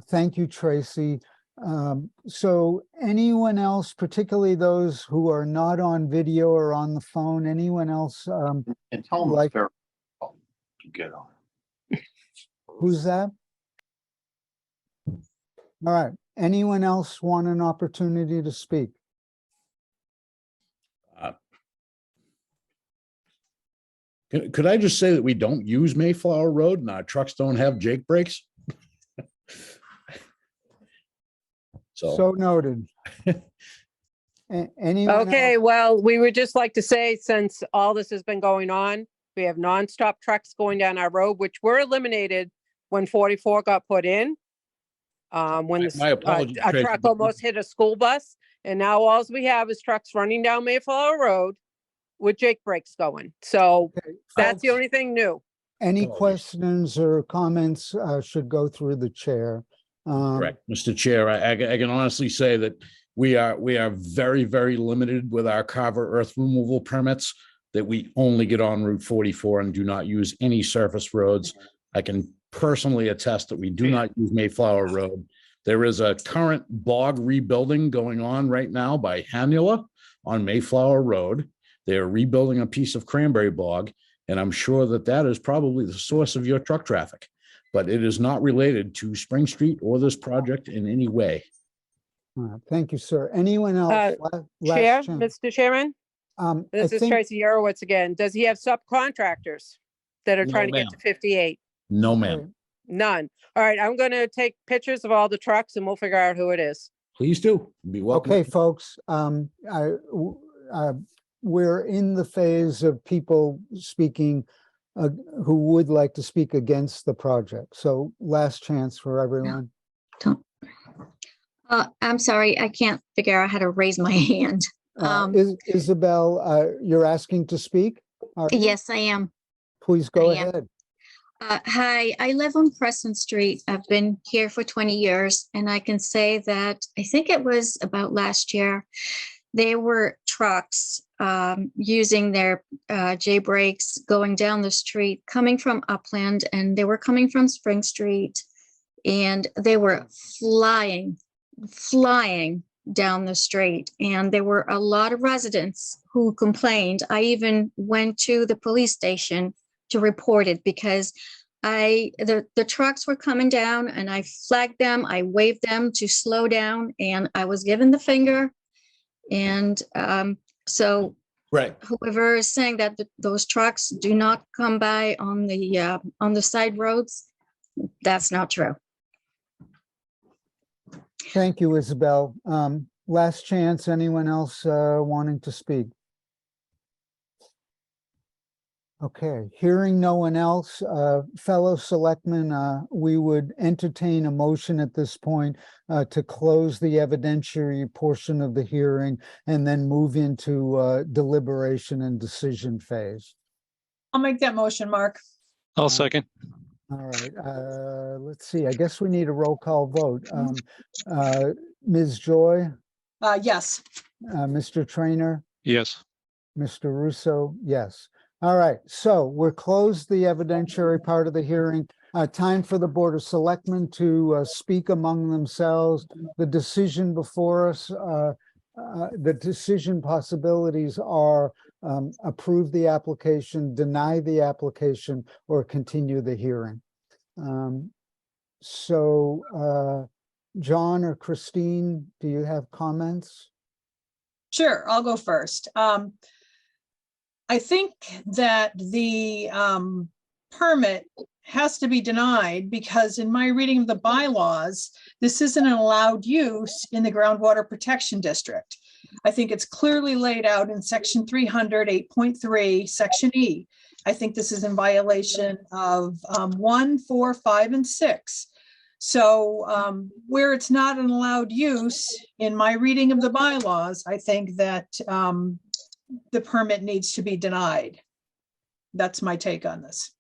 Thank you, Tracy. So anyone else, particularly those who are not on video or on the phone, anyone else like? Get on. Who's that? All right. Anyone else want an opportunity to speak? Could I just say that we don't use Mayflower Road and our trucks don't have Jake brakes? So noted. Anyone Okay, else? well, we would just like to say, since all this has been going on, we have nonstop trucks going down our road, which were eliminated when 44 got put in. When My apologies, a Tracy, truck but- almost hit a school bus, and now all we have is trucks running down Mayflower Road with Jake brakes going. So that's the folks. only thing new. Any questions or comments should go through the chair. Correct, Mr. Chair. I can honestly say that we are very, very limited with our Carver earth removal permits, that we only get on Route 44 and do not use any surface roads. I can personally attest that we do not use Mayflower Road. There is a current bog rebuilding going on right now by Hanula on Mayflower Road. They're rebuilding a piece of cranberry bog, and I'm sure that that is probably the source of your truck traffic, but it is not related to Spring Street or this project in any way. Thank you, sir. Anyone else? Chair, chance. Mr. Chairman, this is Tracy Urowitz again. Does he have subcontractors that are No, trying to get ma'am. to 58? No, ma'am. None. All right, I'm going to take pictures of all the trucks and we'll figure out who it is. Please do. Be welcome. Okay, folks, we're in the phase of people speaking who would like to speak against the project. So last chance for everyone. I'm sorry, I can't figure out how to raise my hand. Isabel, you're asking to speak? Yes, I am. Please go ahead. Hi, I live on Crescent Street. I've been here for 20 years, and I can say that I think it was about last year, there were trucks using their J brakes going down the street, coming from Upland, and they were coming from Spring Street, and they were flying down the street. And there were a lot of residents who complained. I even went to the police station to report it because the trucks were coming down and I flagged them, I waved them to slow down, and I was given the finger. And so right, whoever is saying that those trucks do not come by on the side roads, that's not true. Thank you, Isabel. Last chance, anyone else wanting to speak? Okay, hearing no one else, fellow selectmen, we would entertain a motion at this point to close the evidentiary portion of the hearing and then move into deliberation and decision phase. I'll make that motion, Mark. I'll second. All right, let's see, I guess we need a roll call vote. Ms. Joy? Yes. Mr. Trainer? Yes. Mr. Russo? Yes. All right, so we're closed the evidentiary part of the hearing. Time for the Board of Selectmen to speak among themselves. The decision before us, the decision possibilities are approve the application, deny the application, or continue the hearing. John or Christine, do you have comments? Sure, I'll go first. I think that the permit has to be denied because in my reading of the bylaws, this isn't an allowed use in the groundwater protection district. I think it's clearly laid out in section 300, 8.3, section E. I think this is in violation of 1, 4, 5, and 6. So where it's not an allowed use in my reading of the bylaws, I think that the permit needs to be denied. That's my take on this.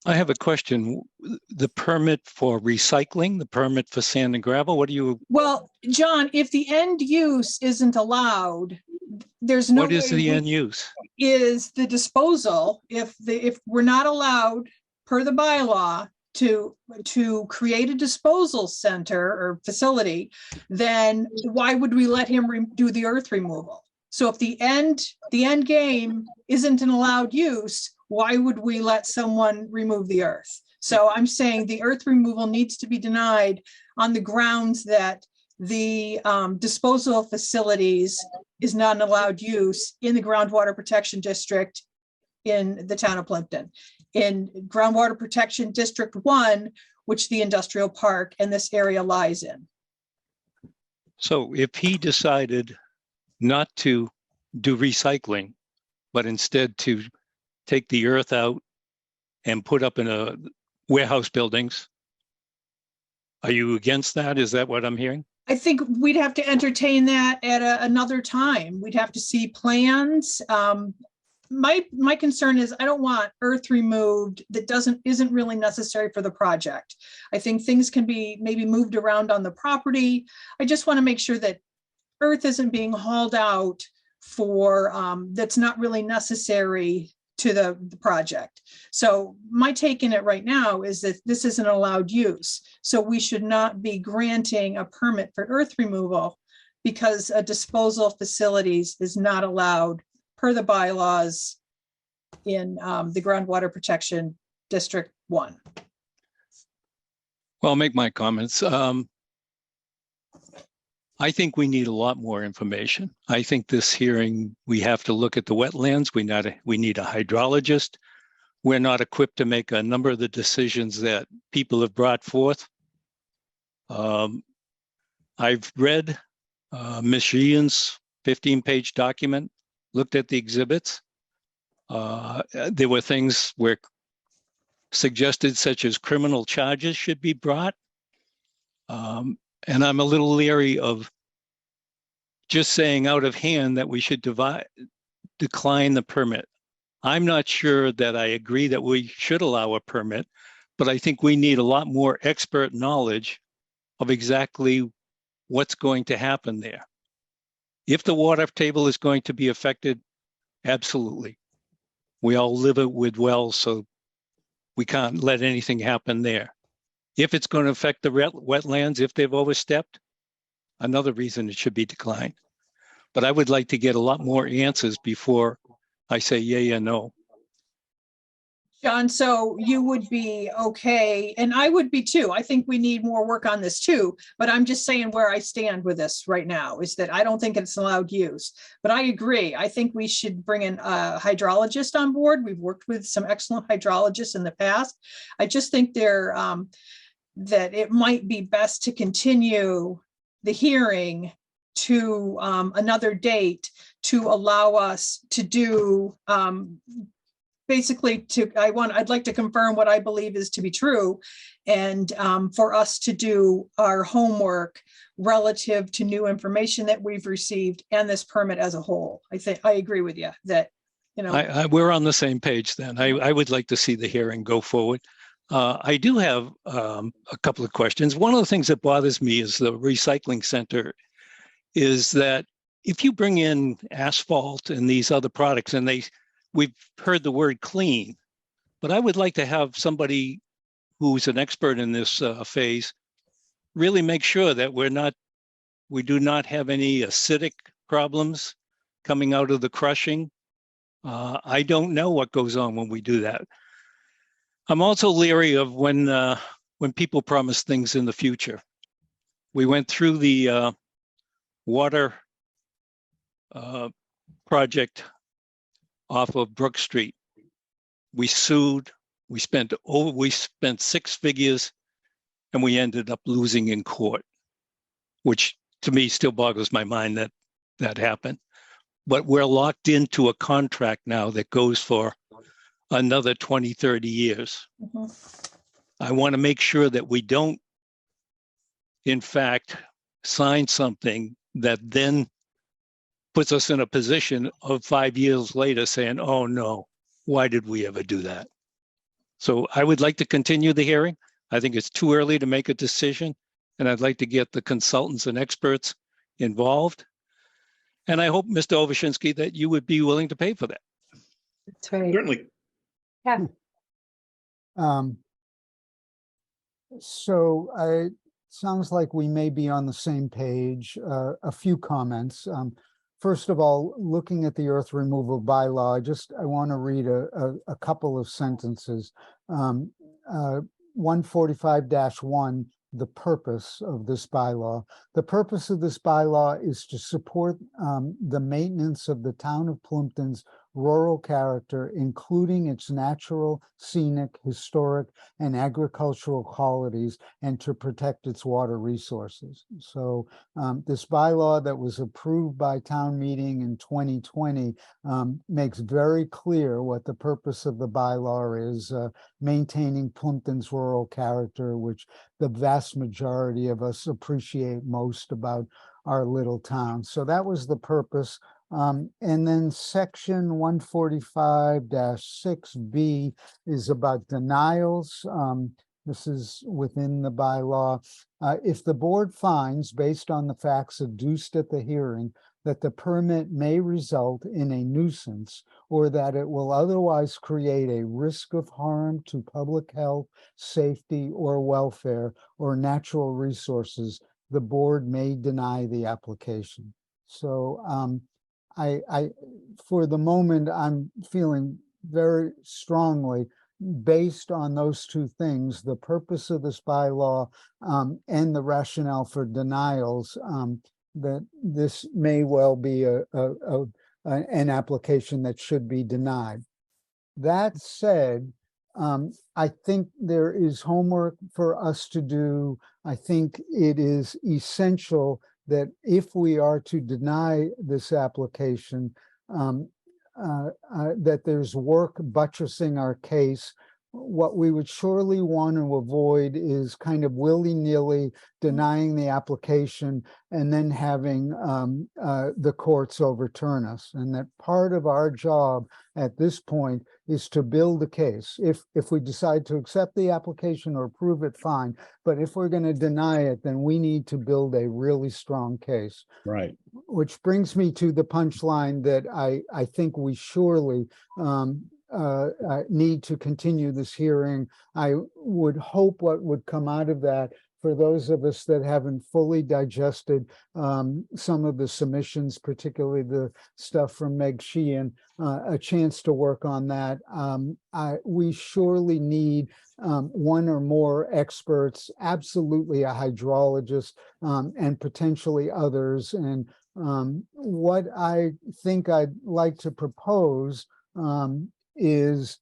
I have a question. The permit for recycling, the permit for sand and gravel, what do you? Well, John, if the end use isn't allowed, there's no. What is way the end use? Is the disposal, if we're not allowed per the bylaw to create a disposal center or facility, then why would we let him do the earth removal? So if the end game isn't an allowed use, why would we let someone remove the earth? So I'm saying the earth removal needs to be denied on the grounds that the disposal facilities is not an allowed use in the groundwater protection district in the town of Plympton. In groundwater protection district 1, which the industrial park and this area lies in. So if he decided not to do recycling, but instead to take the earth out and put up in a warehouse buildings, are you against that? Is that what I'm hearing? I think we'd have to entertain that at another time. We'd have to see plans. My concern is I don't want earth removed that isn't really necessary for the project. I think things can be maybe moved around on the property. I just want to make sure that earth isn't being hauled out for that's not really necessary to the project. So my take in it right now is that this isn't allowed use. So we should not be granting a permit for earth removal because a disposal of facilities is not allowed per the bylaws in the groundwater protection district 1. Well, I'll make my comments. I think we need a lot more information. I think this hearing, we have to look at the wetlands. We need a hydrologist. We're not equipped to make a number of the decisions that people have brought forth. I've read Ms. Sheehan's 15-page document, looked at the exhibits. There were things where suggested such as criminal charges should be brought. And I'm a little leery of just saying out of hand that we should decline the permit. I'm not sure that I agree that we should allow a permit, but I think we need a lot more expert knowledge of exactly what's going to happen there. If the water table is going to be affected, absolutely. We all live with wells, so we can't let anything happen there. If it's going to affect the wetlands, if they've overstepped, another reason it should be declined. But I would like to get a lot more answers before I say yay or no. John, so you would be okay, and I would be too. I think we need more work on this too, but I'm just saying where I stand with this right now is that I don't think it's allowed use. But I agree. I think we should bring in a hydrologist on board. We've worked with some excellent hydrologists in the past. I just think that it might be best to continue the hearing to another date to allow us to do basically I'd like to confirm what I believe is to be true and for us to do our homework relative to new information that we've received and this permit as a whole. I think I agree with you that, you know. We're on the same page then. I would like to see the hearing go forward. I do have a couple of questions. One of the things that bothers me is the recycling center is that if you bring in asphalt and these other products and we've heard the word clean, but I would like to have somebody who's an expert in this phase really make sure that we do not have any acidic problems coming out of the crushing. I don't know what goes on when we do that. I'm also leery of when when people promise things in the future. We went through the water project off of Brook Street. We sued, we spent 6 figures, and we ended up losing in court, which to me still boggles my mind that that happened. But we're locked into a contract now that goes for another 20, 30 years. I want to make sure that we don't, in fact, sign something that then puts us in a position of 5 years later saying, oh no, why did we ever do that? So I would like to continue the hearing. I think it's too early to make a decision, and I'd like to get the consultants and experts involved. And I hope, Mr. Ovashinsky, that you would be willing to pay for that. That's right. Certainly. Yeah. So it sounds like we may be on the same page. A few comments. First of all, looking at the earth removal bylaw, I want to read a couple of sentences. 145-1, the purpose of this bylaw. The purpose of this bylaw is to support the maintenance of the town of Plympton's rural character, including its natural, scenic, historic, and agricultural qualities, and to protect its water resources. So this bylaw that was approved by town meeting in 2020 makes very clear what the purpose of the bylaw is, maintaining Plympton's rural character, which the vast majority of us appreciate most about our little town. So that was the purpose. And then section 145-6B is about denials. This is within the bylaw. If the board finds, based on the facts adduced at the hearing, that the permit may result in a nuisance or that it will otherwise create a risk of harm to public health, safety, or welfare, or natural resources, the board may deny the application. So for the moment, I'm feeling very strongly, based on those two things, the purpose of this bylaw and the rationale for denials, that this may well be an application that should be denied. That said, I think there is homework for us to do. I think it is essential that if we are to deny this application, that there's work buttressing our case. What we would surely want to avoid is kind of willy-nilly denying the application and then having the courts overturn us. And that part of our job at this point is to build a case. If we decide to accept the application or approve it, fine. But if we're going to deny it, then we need to build a really strong case. Right. Which brings me to the punchline that I think we surely need to continue this hearing. I would hope what would come out of that, for those of us that haven't fully digested some of the submissions, particularly the stuff from Meg Sheehan, a chance to work on that. We surely need one or more experts, absolutely a hydrologist, and potentially others. And what I think I'd like to propose is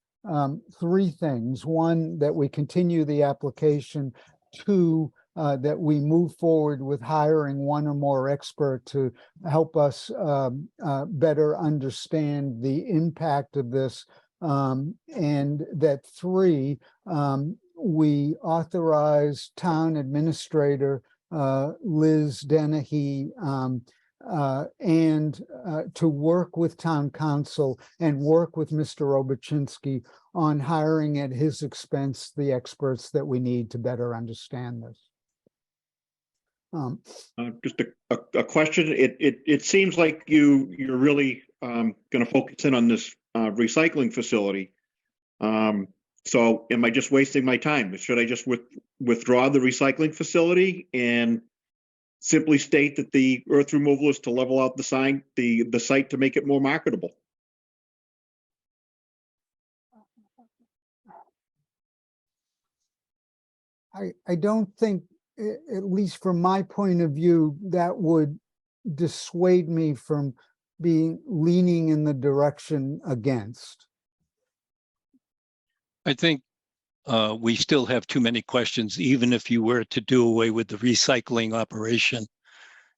3 things. 1, that we continue the application. 2, that we move forward with hiring one or more expert to help us better understand the impact of this. And that 3, we authorize town administrator Liz Dennehy and to work with town council and work with Mr. Obachinsky on hiring at his expense the experts that we need to better understand this. Just a question. It seems like you're really going to focus in on this recycling facility. So am I just wasting my time? Should I just withdraw the recycling facility and simply state that the earth removal is to level out the site to make it more marketable? I don't think, at least from my point of view, that would dissuade me from leaning in the direction against. I think we still have too many questions, even if you were to do away with the recycling operation.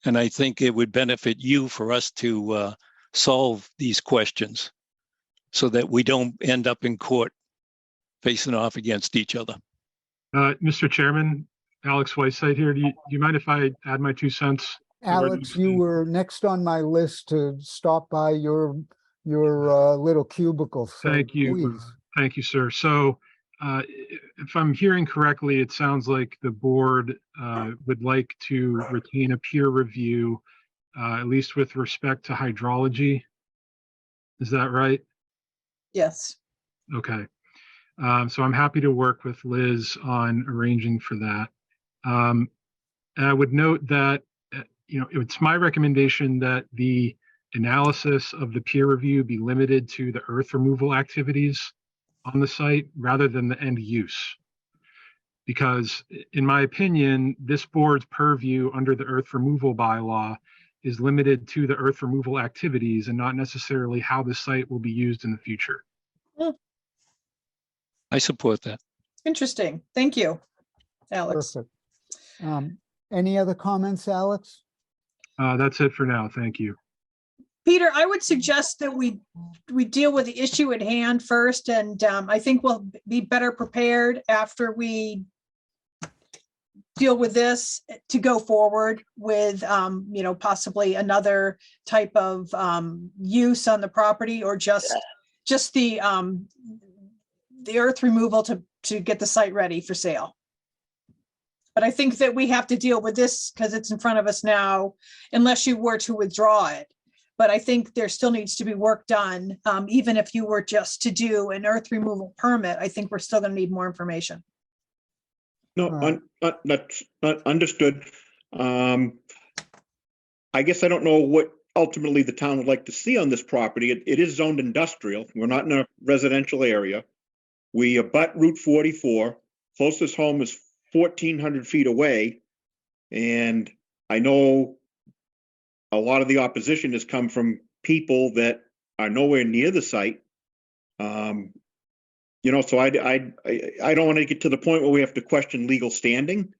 And I think it would benefit you for us to solve these questions so that we don't end up in court facing off against each other. Mr. Chairman, Alex Whiteside here. Do you mind if I add my 2 cents? Alex, you were next on my list to stop by your little cubicle. So Thank you. please. Thank you, sir. So if I'm hearing correctly, it sounds like the board would like to retain a peer review, at least with respect to hydrology. Is that right? Yes. Okay. So I'm happy to work with Liz on arranging for that. And I would note that, it's my recommendation that the analysis of the peer review be limited to the earth removal activities on the site rather than the end use. Because in my opinion, this board's purview under the earth removal bylaw is limited to the earth removal activities and not necessarily how the site will be used in the future. I support that. Interesting. Thank you, Alex. Perfect. Any other comments, Alex? That's it for now. Thank you. Peter, I would suggest that we deal with the issue at hand first, and I think we'll be better prepared after we deal with this to go forward with, possibly another type of use on the property, or just the earth removal to get the site ready for sale. But I think that we have to deal with this because it's in front of us now, unless you were to withdraw it. But I think there still needs to be work done. Even if you were just to do an earth removal permit, I think we're still going to need more information. No, that's understood. I guess I don't know what ultimately the town would like to see on this property. It is zoned industrial. We're not in a residential area. We abut Route 44. Closest home is 1,400 feet away. And I know a lot of the opposition has come from people that are nowhere near the site. So I don't want to get to the point where we have to question legal standing,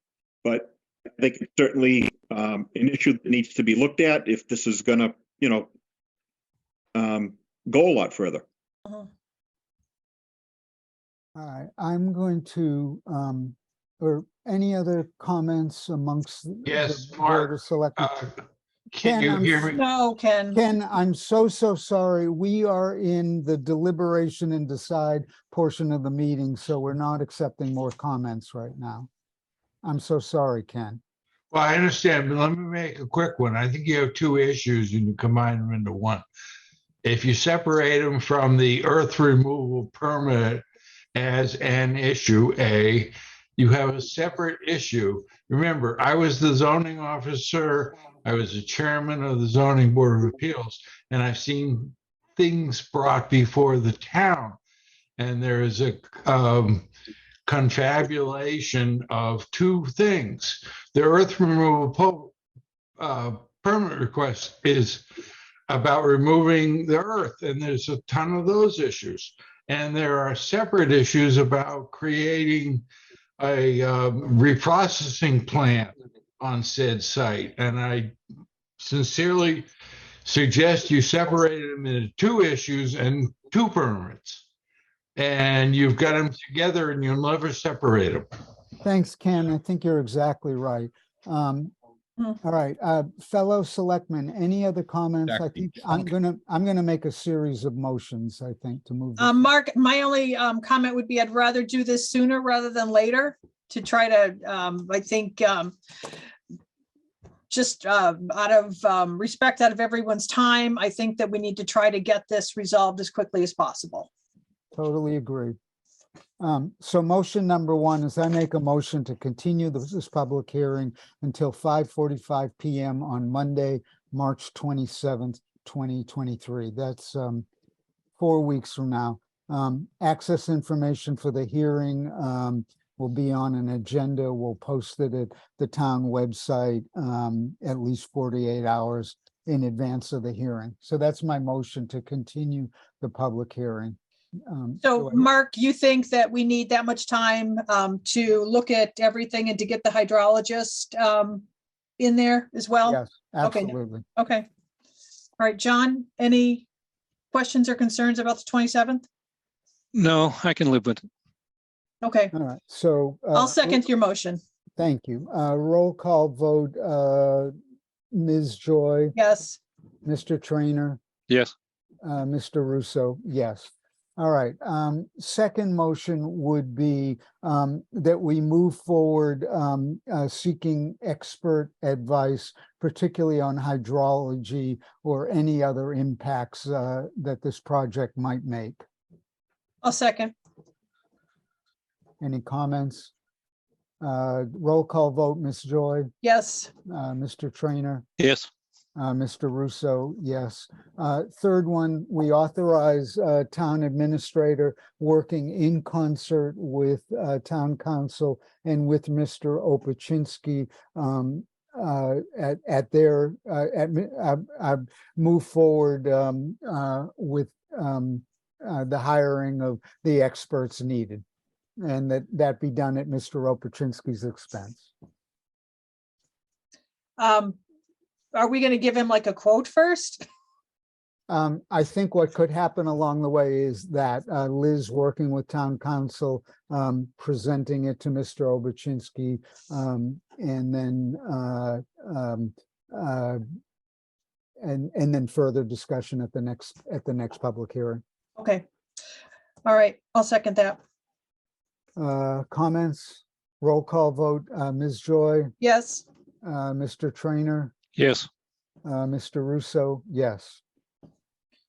but I think it's certainly an issue that needs to be looked at if this is going to, go a lot further. All right, I'm going to, or any other comments amongst Yes, the Mark, Board of Selectmen? Can you hear me? No, Ken. Ken, I'm so sorry. We are in the deliberation and decide portion of the meeting, so we're not accepting more comments right now. I'm so sorry, Ken. Well, I understand, but let me make a quick one. I think you have 2 issues and you combine them into one. If you separate them from the earth removal permit as an issue A, you have a separate issue. Remember, I was the zoning officer. I was the chairman of the zoning board of appeals, and I've seen things brought before the town. And there is a confabulation of 2 things. The earth removal permit request is about removing the earth, and there's a ton of those issues. And there are separate issues about creating a reprocessing plant on said site. And I sincerely suggest you separate them into 2 issues and 2 permits. And you've got them together and you'll never separate them. Thanks, Ken. I think you're exactly right. All right, fellow selectmen, any other comments? I think I'm gonna make a series of motions, I think, to move. Mark, my only comment would be I'd rather do this sooner rather than later to try to, I think, just out of respect out of everyone's time, I think that we need to try to get this resolved as quickly as possible. Totally agree. So motion number 1 is I make a motion to continue this public hearing until 5:45 p.m. on Monday, March 27th, 2023. That's 4 weeks from now. Access information for the hearing will be on an agenda. We'll post it at the town website at least 48 hours in advance of the hearing. So that's my motion to continue the public hearing. So Mark, you think that we need that much time to look at everything and to get the hydrologist in there as well? Yes, absolutely. Okay. All right, John, any questions or concerns about the 27th? No, I can live with it. Okay. All right, so. I'll second your motion. Thank you. Roll call vote, Ms. Joy, Yes. Mr. Trainer, Yes. Mr. Russo, yes. All right, second motion would be that we move forward seeking expert advice, particularly on hydrology or any other impacts that this project might make. I'll second. Any comments? Roll call vote, Ms. Joy, Yes. Mr. Trainer, Yes. Mr. Russo, yes. Third one, we authorize town administrator working in concert with town council and with Mr. Opachinski move forward with the hiring of the experts needed, and that be done at Mr. Opachinski's expense. Are we going to give him like a quote first? I think what could happen along the way is that Liz working with town council, presenting it to Mr. Opachinski, and then further discussion at the next public hearing. Okay. All right. I'll second that. Comments? Roll call vote. Ms. Joy, Yes. Mr. Trainer, Yes. Mr. Russo, yes.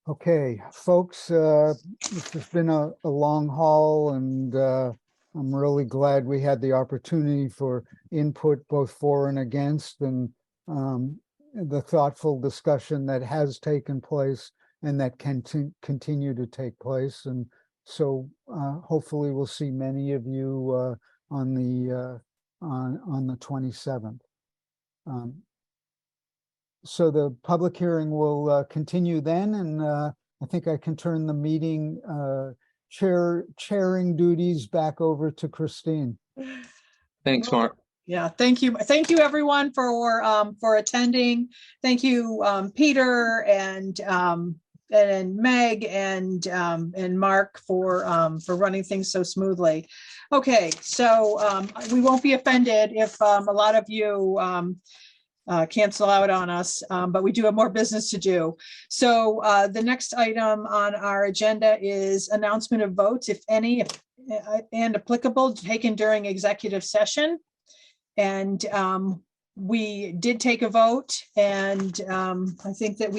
Okay, folks, this has been a long haul, and I'm really glad we had the opportunity for input both for and against, and the thoughtful discussion that has taken place and that can continue to take place. And so hopefully we'll see many of you on the 27th. So the public hearing will continue then, and I think I can turn the meeting chairing duties back over to Christine. Thanks, Mark. Yeah, thank you. Thank you everyone for attending. Thank you, Peter and Meg and Mark for running things so smoothly. Okay, so we won't be offended if a lot of you cancel out on us, but we do have more business to do. So the next item on our agenda is announcement of votes, if any, and applicable, taken during executive session. And we did take a vote, and I think that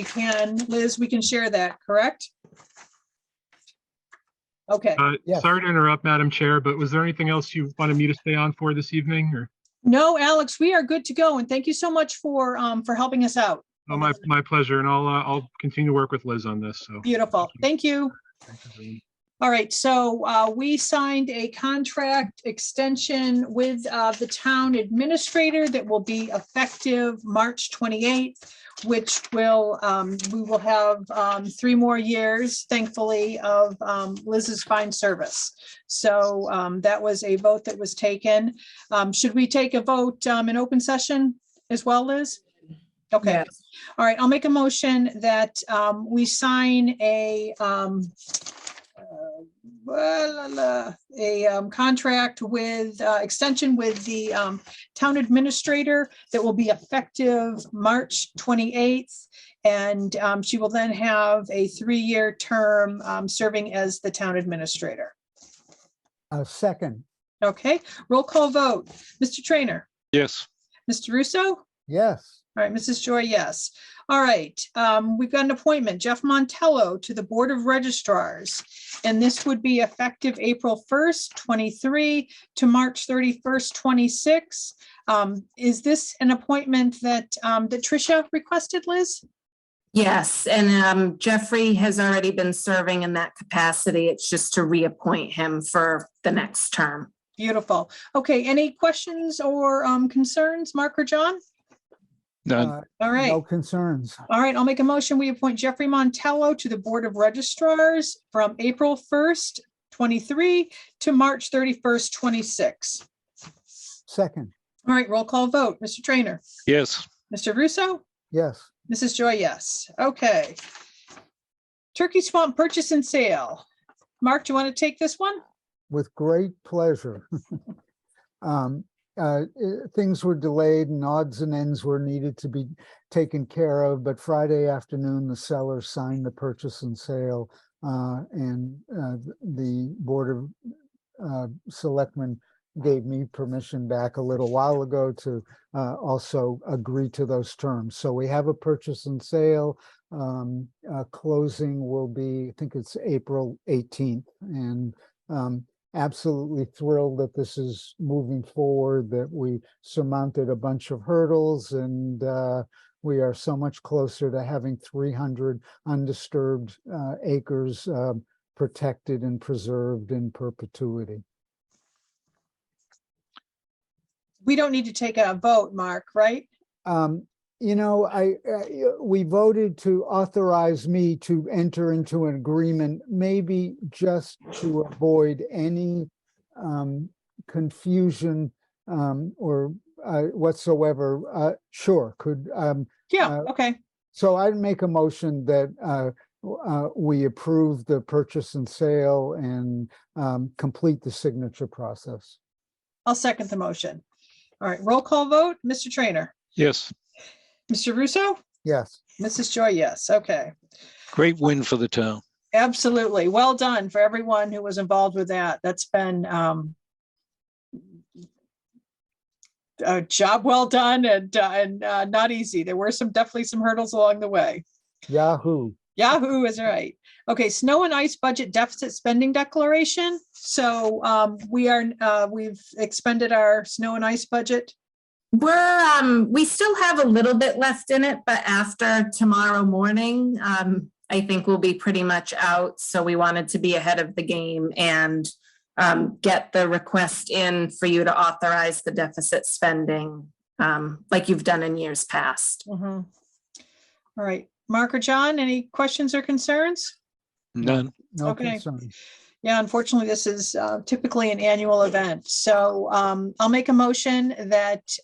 Liz, we can share that, correct? Okay. Yes. Sorry to interrupt, Madam Chair, but was there anything else you wanted me to stay on for this evening, or? No, Alex, we are good to go, and thank you so much for helping us out. Oh, my pleasure, and I'll continue to work with Liz on this. So Beautiful. Thank you. All right, so we signed a contract extension with the town administrator that will be effective March 28th, which will we will have 3 more years, thankfully, of Liz's fine service. So that was a vote that was taken. Should we take a vote in open session as well, Liz? Okay. Yes. All right, I'll make a motion that we sign a contract with extension with the town administrator that will be effective March 28th. And she will then have a 3-year term serving as the town administrator. Second. Okay, roll call vote. Mr. Trainer? Yes. Mr. Russo? Yes. All right, Mrs. Joy, yes. All right, we've got an appointment, Jeff Montello to the Board of Registrars. And this would be effective April 1st, 23 to March 31st, 26. Is this an appointment that Tricia requested, Liz? Yes, and Jeffrey has already been serving in that capacity. It's just to reappoint him for the next term. Beautiful. Okay, any questions or concerns, Mark or John? None. All right. No concerns. All right, I'll make a motion. We appoint Jeffrey Montello to the Board of Registrars from April 1st, 23 to March 31st, 26. Second, All right, roll call vote. Mr. Trainer, Yes. Mr. Russo, yes. Mrs. Joy, yes. Okay. Turkey Swamp purchase and sale. Mark, do you want to take this one? With great pleasure. Things were delayed and odds and ends were needed to be taken care of, but Friday afternoon, the seller signed the purchase and sale, and the Board of Selectmen gave me permission back a little while ago to also agree to those terms. So we have a purchase and sale. Closing will be, I think it's April 18th, and absolutely thrilled that this is moving forward, that we surmounted a bunch of hurdles, and we are so much closer to having 300 undisturbed acres protected and preserved in perpetuity. We don't need to take a vote, Mark, right? You know, we voted to authorize me to enter into an agreement, maybe just to avoid any confusion or whatsoever. Sure, could. Yeah, okay. So I'd make a motion that we approve the purchase and sale and complete the signature process. I'll second the motion. All right, roll call vote. Mr. Trainer, Yes. Mr. Russo, Yes. Mrs. Joy, yes. Okay. Great win for the town. Absolutely. Well done for everyone who was involved with that. That's been a job well done and not easy. There were definitely some hurdles along the way. Yahoo. Yahoo is right. Okay, snow and ice budget deficit spending declaration. So we've expended our snow and ice budget. We still have a little bit left in it, but after tomorrow morning, I think we'll be pretty much out. So we wanted to be ahead of the game and get the request in for you to authorize the deficit spending like you've done in years past. Mm-hmm. All right, Mark or John, any questions or concerns? None. No Okay. concerns. Yeah, unfortunately, this is typically an annual event. So I'll make a motion that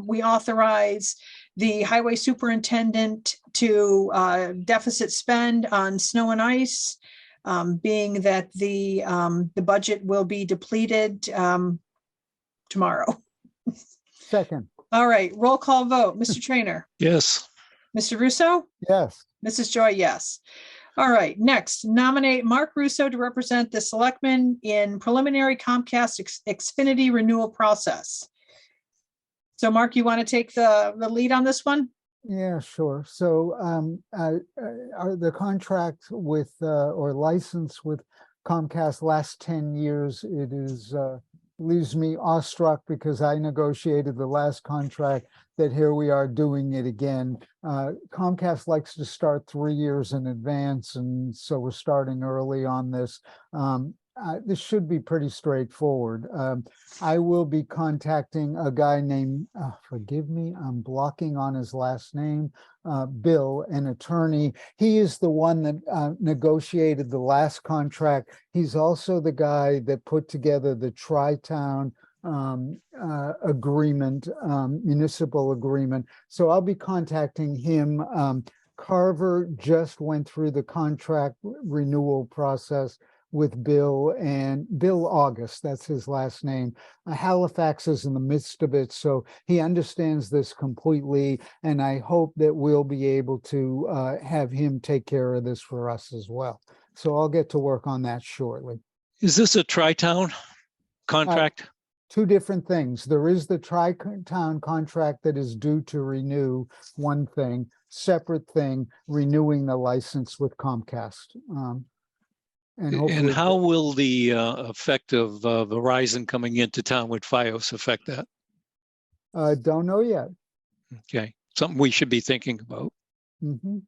we authorize the highway superintendent to deficit spend on snow and ice, being that the budget will be depleted tomorrow. Second. All right, roll call vote. Mr. Trainer, Yes. Mr. Russo, Yes. Mrs. Joy, yes. All right, next, nominate Mark Russo to represent the Selectmen in preliminary Comcast Xfinity renewal process. So Mark, you want to take the lead on this one? Yeah, sure. So the contract with or license with Comcast last 10 years, it is leaves me awestruck because I negotiated the last contract that here we are doing it again. Comcast likes to start 3 years in advance, and so we're starting early on this. This should be pretty straightforward. I will be contacting a guy named, forgive me, I'm blocking on his last name, Bill, an attorney. He is the one that negotiated the last contract. He's also the guy that put together the Tri-Town agreement, municipal agreement. So I'll be contacting him. Carver just went through the contract renewal process with Bill, and Bill August, that's his last name. Halifax is in the midst of it, so he understands this completely, and I hope that we'll be able to have him take care of this for us as well. So I'll get to work on that shortly. Is this a Tri-Town contract? Two different things. There is the Tri-Town contract that is due to renew, one thing. Separate thing, renewing the license with Comcast. And how will the effect of Verizon coming into town with Fios affect that? Don't know yet. Okay, something we should be thinking about. Mm-hmm.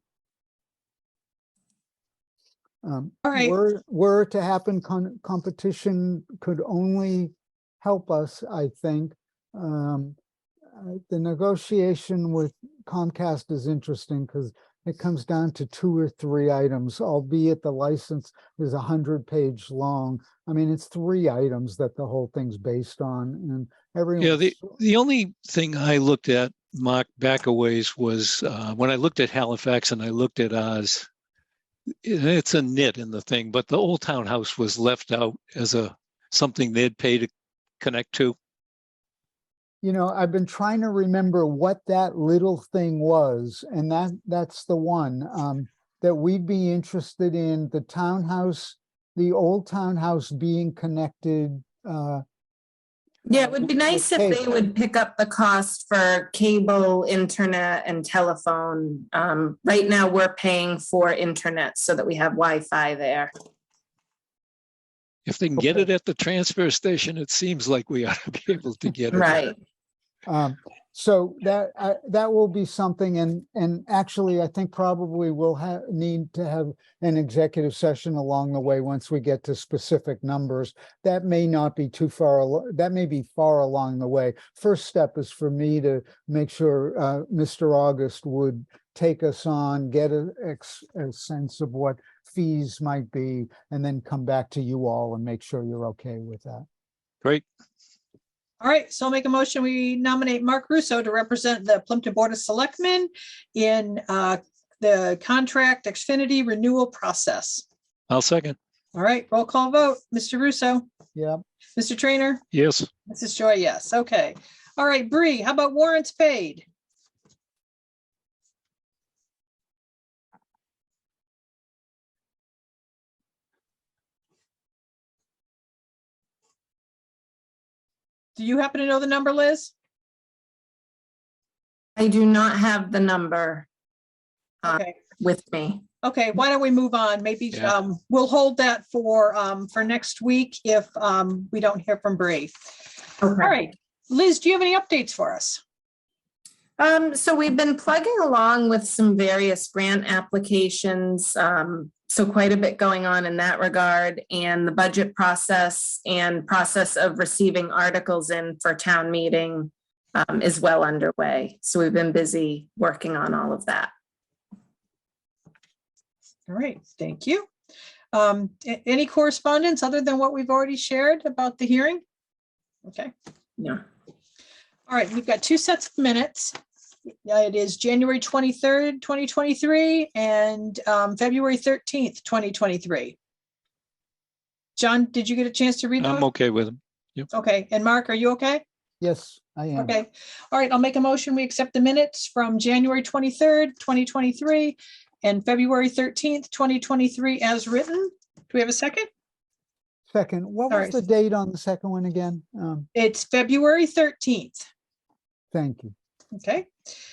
All right. Were to happen, competition could only help us, I think. The negotiation with Comcast is interesting because it comes down to 2 or 3 items, albeit the license is 100-page long. I mean, it's 3 items that the whole thing's based on, and everyone. Yeah, the only thing I looked at, Mark, back a ways was when I looked at Halifax and I looked at ours. It's a nit in the thing, but the Old Town House was left out as something they'd pay to connect to. You know, I've been trying to remember what that little thing was, and that's the one that we'd be interested in, the townhouse, the Old Townhouse being connected. Yeah, it would be nice if they would pick up the cost for cable, internet, and telephone. Right now, we're paying for internet so that we have Wi-Fi there. If they can get it at the transfer station, it seems like we ought to be able to get it. Right. So that will be something, and actually, I think probably we'll need to have an executive session along the way once we get to specific numbers. That may not be too far. That may be far along the way. First step is for me to make sure Mr. August would take us on, get a sense of what fees might be, and then come back to you all and make sure you're okay with that. Great. All right, so I'll make a motion. We nominate Mark Russo to represent the Plympton Board of Selectmen in the contract Xfinity renewal process. I'll second. All right, roll call vote. Mr. Russo? Yep. Mr. Trainer? Yes. Mrs. Joy, yes. Okay. All right, Bree, how about warrants paid? Do you happen to know the number, Liz? I do not have the number Okay. with me. Okay, why don't we move on? Maybe we'll hold that for next week if we don't hear from Bree. Okay. All right, Liz, do you have any updates for us? So we've been plugging along with some various grant applications. So quite a bit going on in that regard, and the budget process and process of receiving articles in for town meeting is well underway. So we've been busy working on all of that. All right, thank you. Any correspondence other than what we've already shared about the hearing? Okay. Yeah. All right, we've got 2 sets of minutes. It is January 23rd, 2023 and February 13th, 2023. John, did you get a chance to read those? I'm okay with them. Yep. Okay, and Mark, are you okay? Yes, I am. Okay, all right, I'll make a motion. We accept the minutes from January 23rd, 2023 and February 13th, 2023 as written. Do we have a second? Second. What was the date on the second one again? It's February 13th. Thank you. Okay.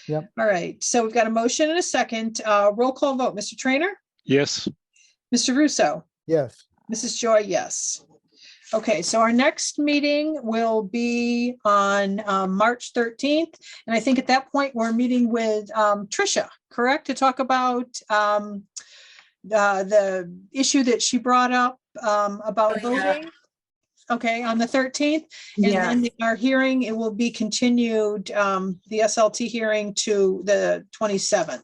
Yep. All right, so we've got a motion and a second. Roll call vote. Mr. Trainer? Yes. Mr. Russo? Yes. Mrs. Joy, yes. Okay, so our next meeting will be on March 13th. And I think at that point, we're meeting with Tricia, correct? To talk about the issue that she brought up about voting. Okay, on the 13th. And then our hearing, it will be continued, the SLT hearing to the 27th.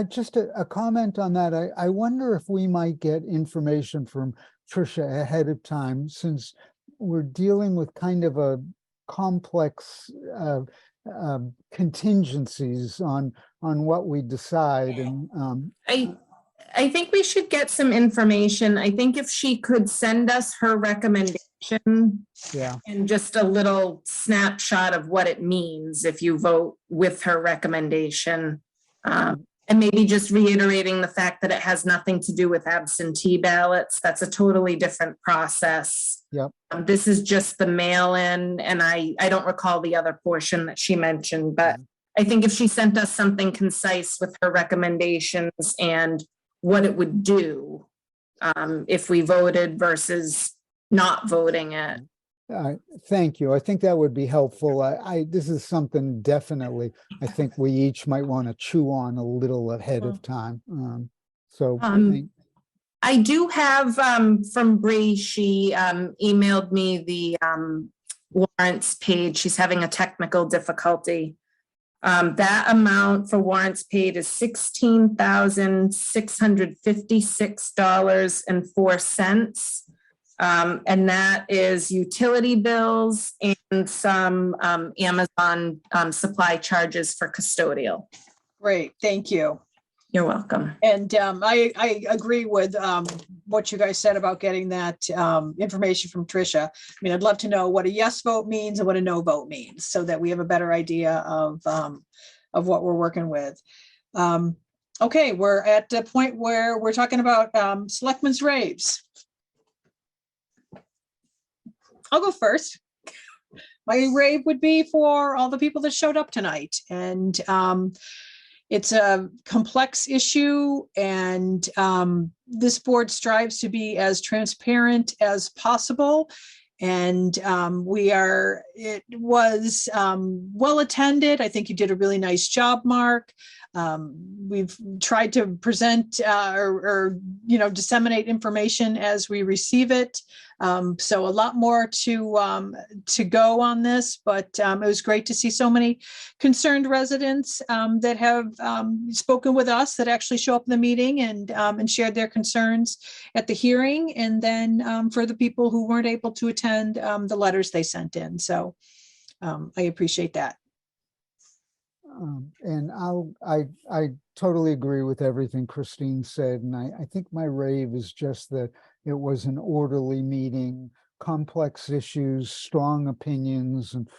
Just a comment on that. I wonder if we might get information from Tricia ahead of time, since we're dealing with kind of a complex contingencies on what we decide. And I think we should get some information. I think if she could send us her recommendation and just a little snapshot of what it means if you vote with her recommendation. And maybe just reiterating the fact that it has nothing to do with absentee ballots. That's a totally different process. Yep. This is just the mail-in, and I don't recall the other portion that she mentioned, but I think if she sent us something concise with her recommendations and what it would do if we voted versus not voting it. Thank you. I think that would be helpful. This is something definitely I think we each might want to chew on a little ahead of time. I do have from Bree, she emailed me the warrants page. She's having a technical difficulty. That amount for warrants paid is $16,656.04. And that is utility bills and some Amazon supply charges for custodial. Great, thank you. You're welcome. And I agree with what you guys said about getting that information from Tricia. I mean, I'd love to know what a yes vote means and what a no vote means, so that we have a better idea of what we're working with. Okay, we're at the point where we're talking about Selectmen's raves. I'll go first. My rave would be for all the people that showed up tonight, and it's a complex issue, and this board strives to be as transparent as possible. And it was well attended. I think you did a really nice job, Mark. We've tried to present or disseminate information as we receive it. So a lot more to go on this, but it was great to see so many concerned residents that have spoken with us, that actually show up in the meeting and shared their concerns at the hearing. And then for the people who weren't able to attend, the letters they sent in. So I appreciate that. And I totally agree with everything Christine said. And I think my rave is just that it was an orderly meeting, complex issues, strong opinions, and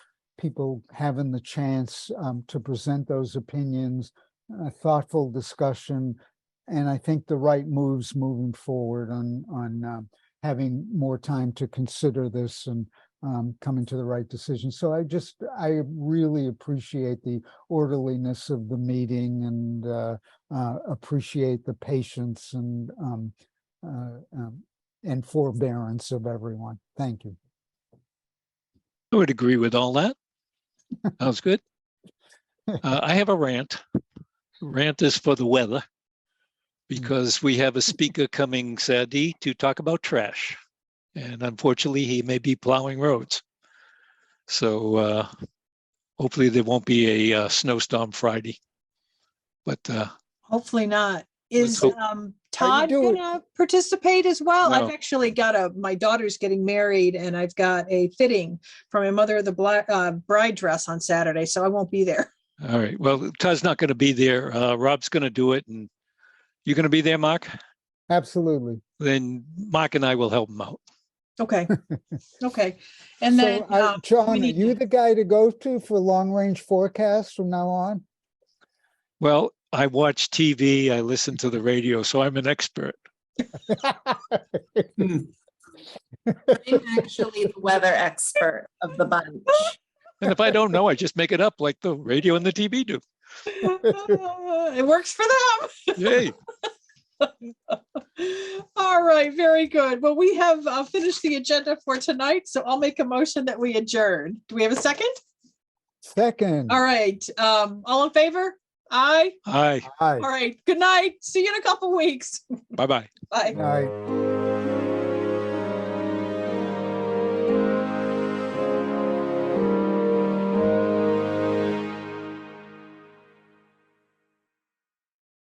people having the chance to present those opinions, a thoughtful discussion. And I think the right moves moving forward on having more time to consider this and coming to the right decision. So I really appreciate the orderliness of the meeting and appreciate the patience and forbearance of everyone. Thank you. I would agree with all that. That was good. I have a rant. Rant is for the weather, because we have a speaker coming Saturday to talk about trash. And unfortunately, he may be plowing roads. So hopefully there won't be a snowstorm Friday. But hopefully not. Is Todd gonna participate as well? No. I've actually got my daughter's getting married, and I've got a fitting for my mother of the bride dress on Saturday, so I won't be there. all right. Well, Todd's not going to be there. Rob's going to do it. And you're going to be there, Mark? Absolutely. Then Mark and I will help him out. Okay. Okay. And then John, are you the guy to go to for long range forecasts from now on? Well, I watch TV, I listen to the radio, so I'm an expert. I'm actually the weather expert of the bunch. And if I don't know, I just make it up like the radio and the TV do. It works for them. Yay. All right, very good. Well, we have finished the agenda for tonight, so I'll make a motion that we adjourn. Do we have a second? Second. All right. All in favor? Aye. Aye. Aye. All right. Good night. See you in a couple weeks. Bye-bye. Bye. Aye.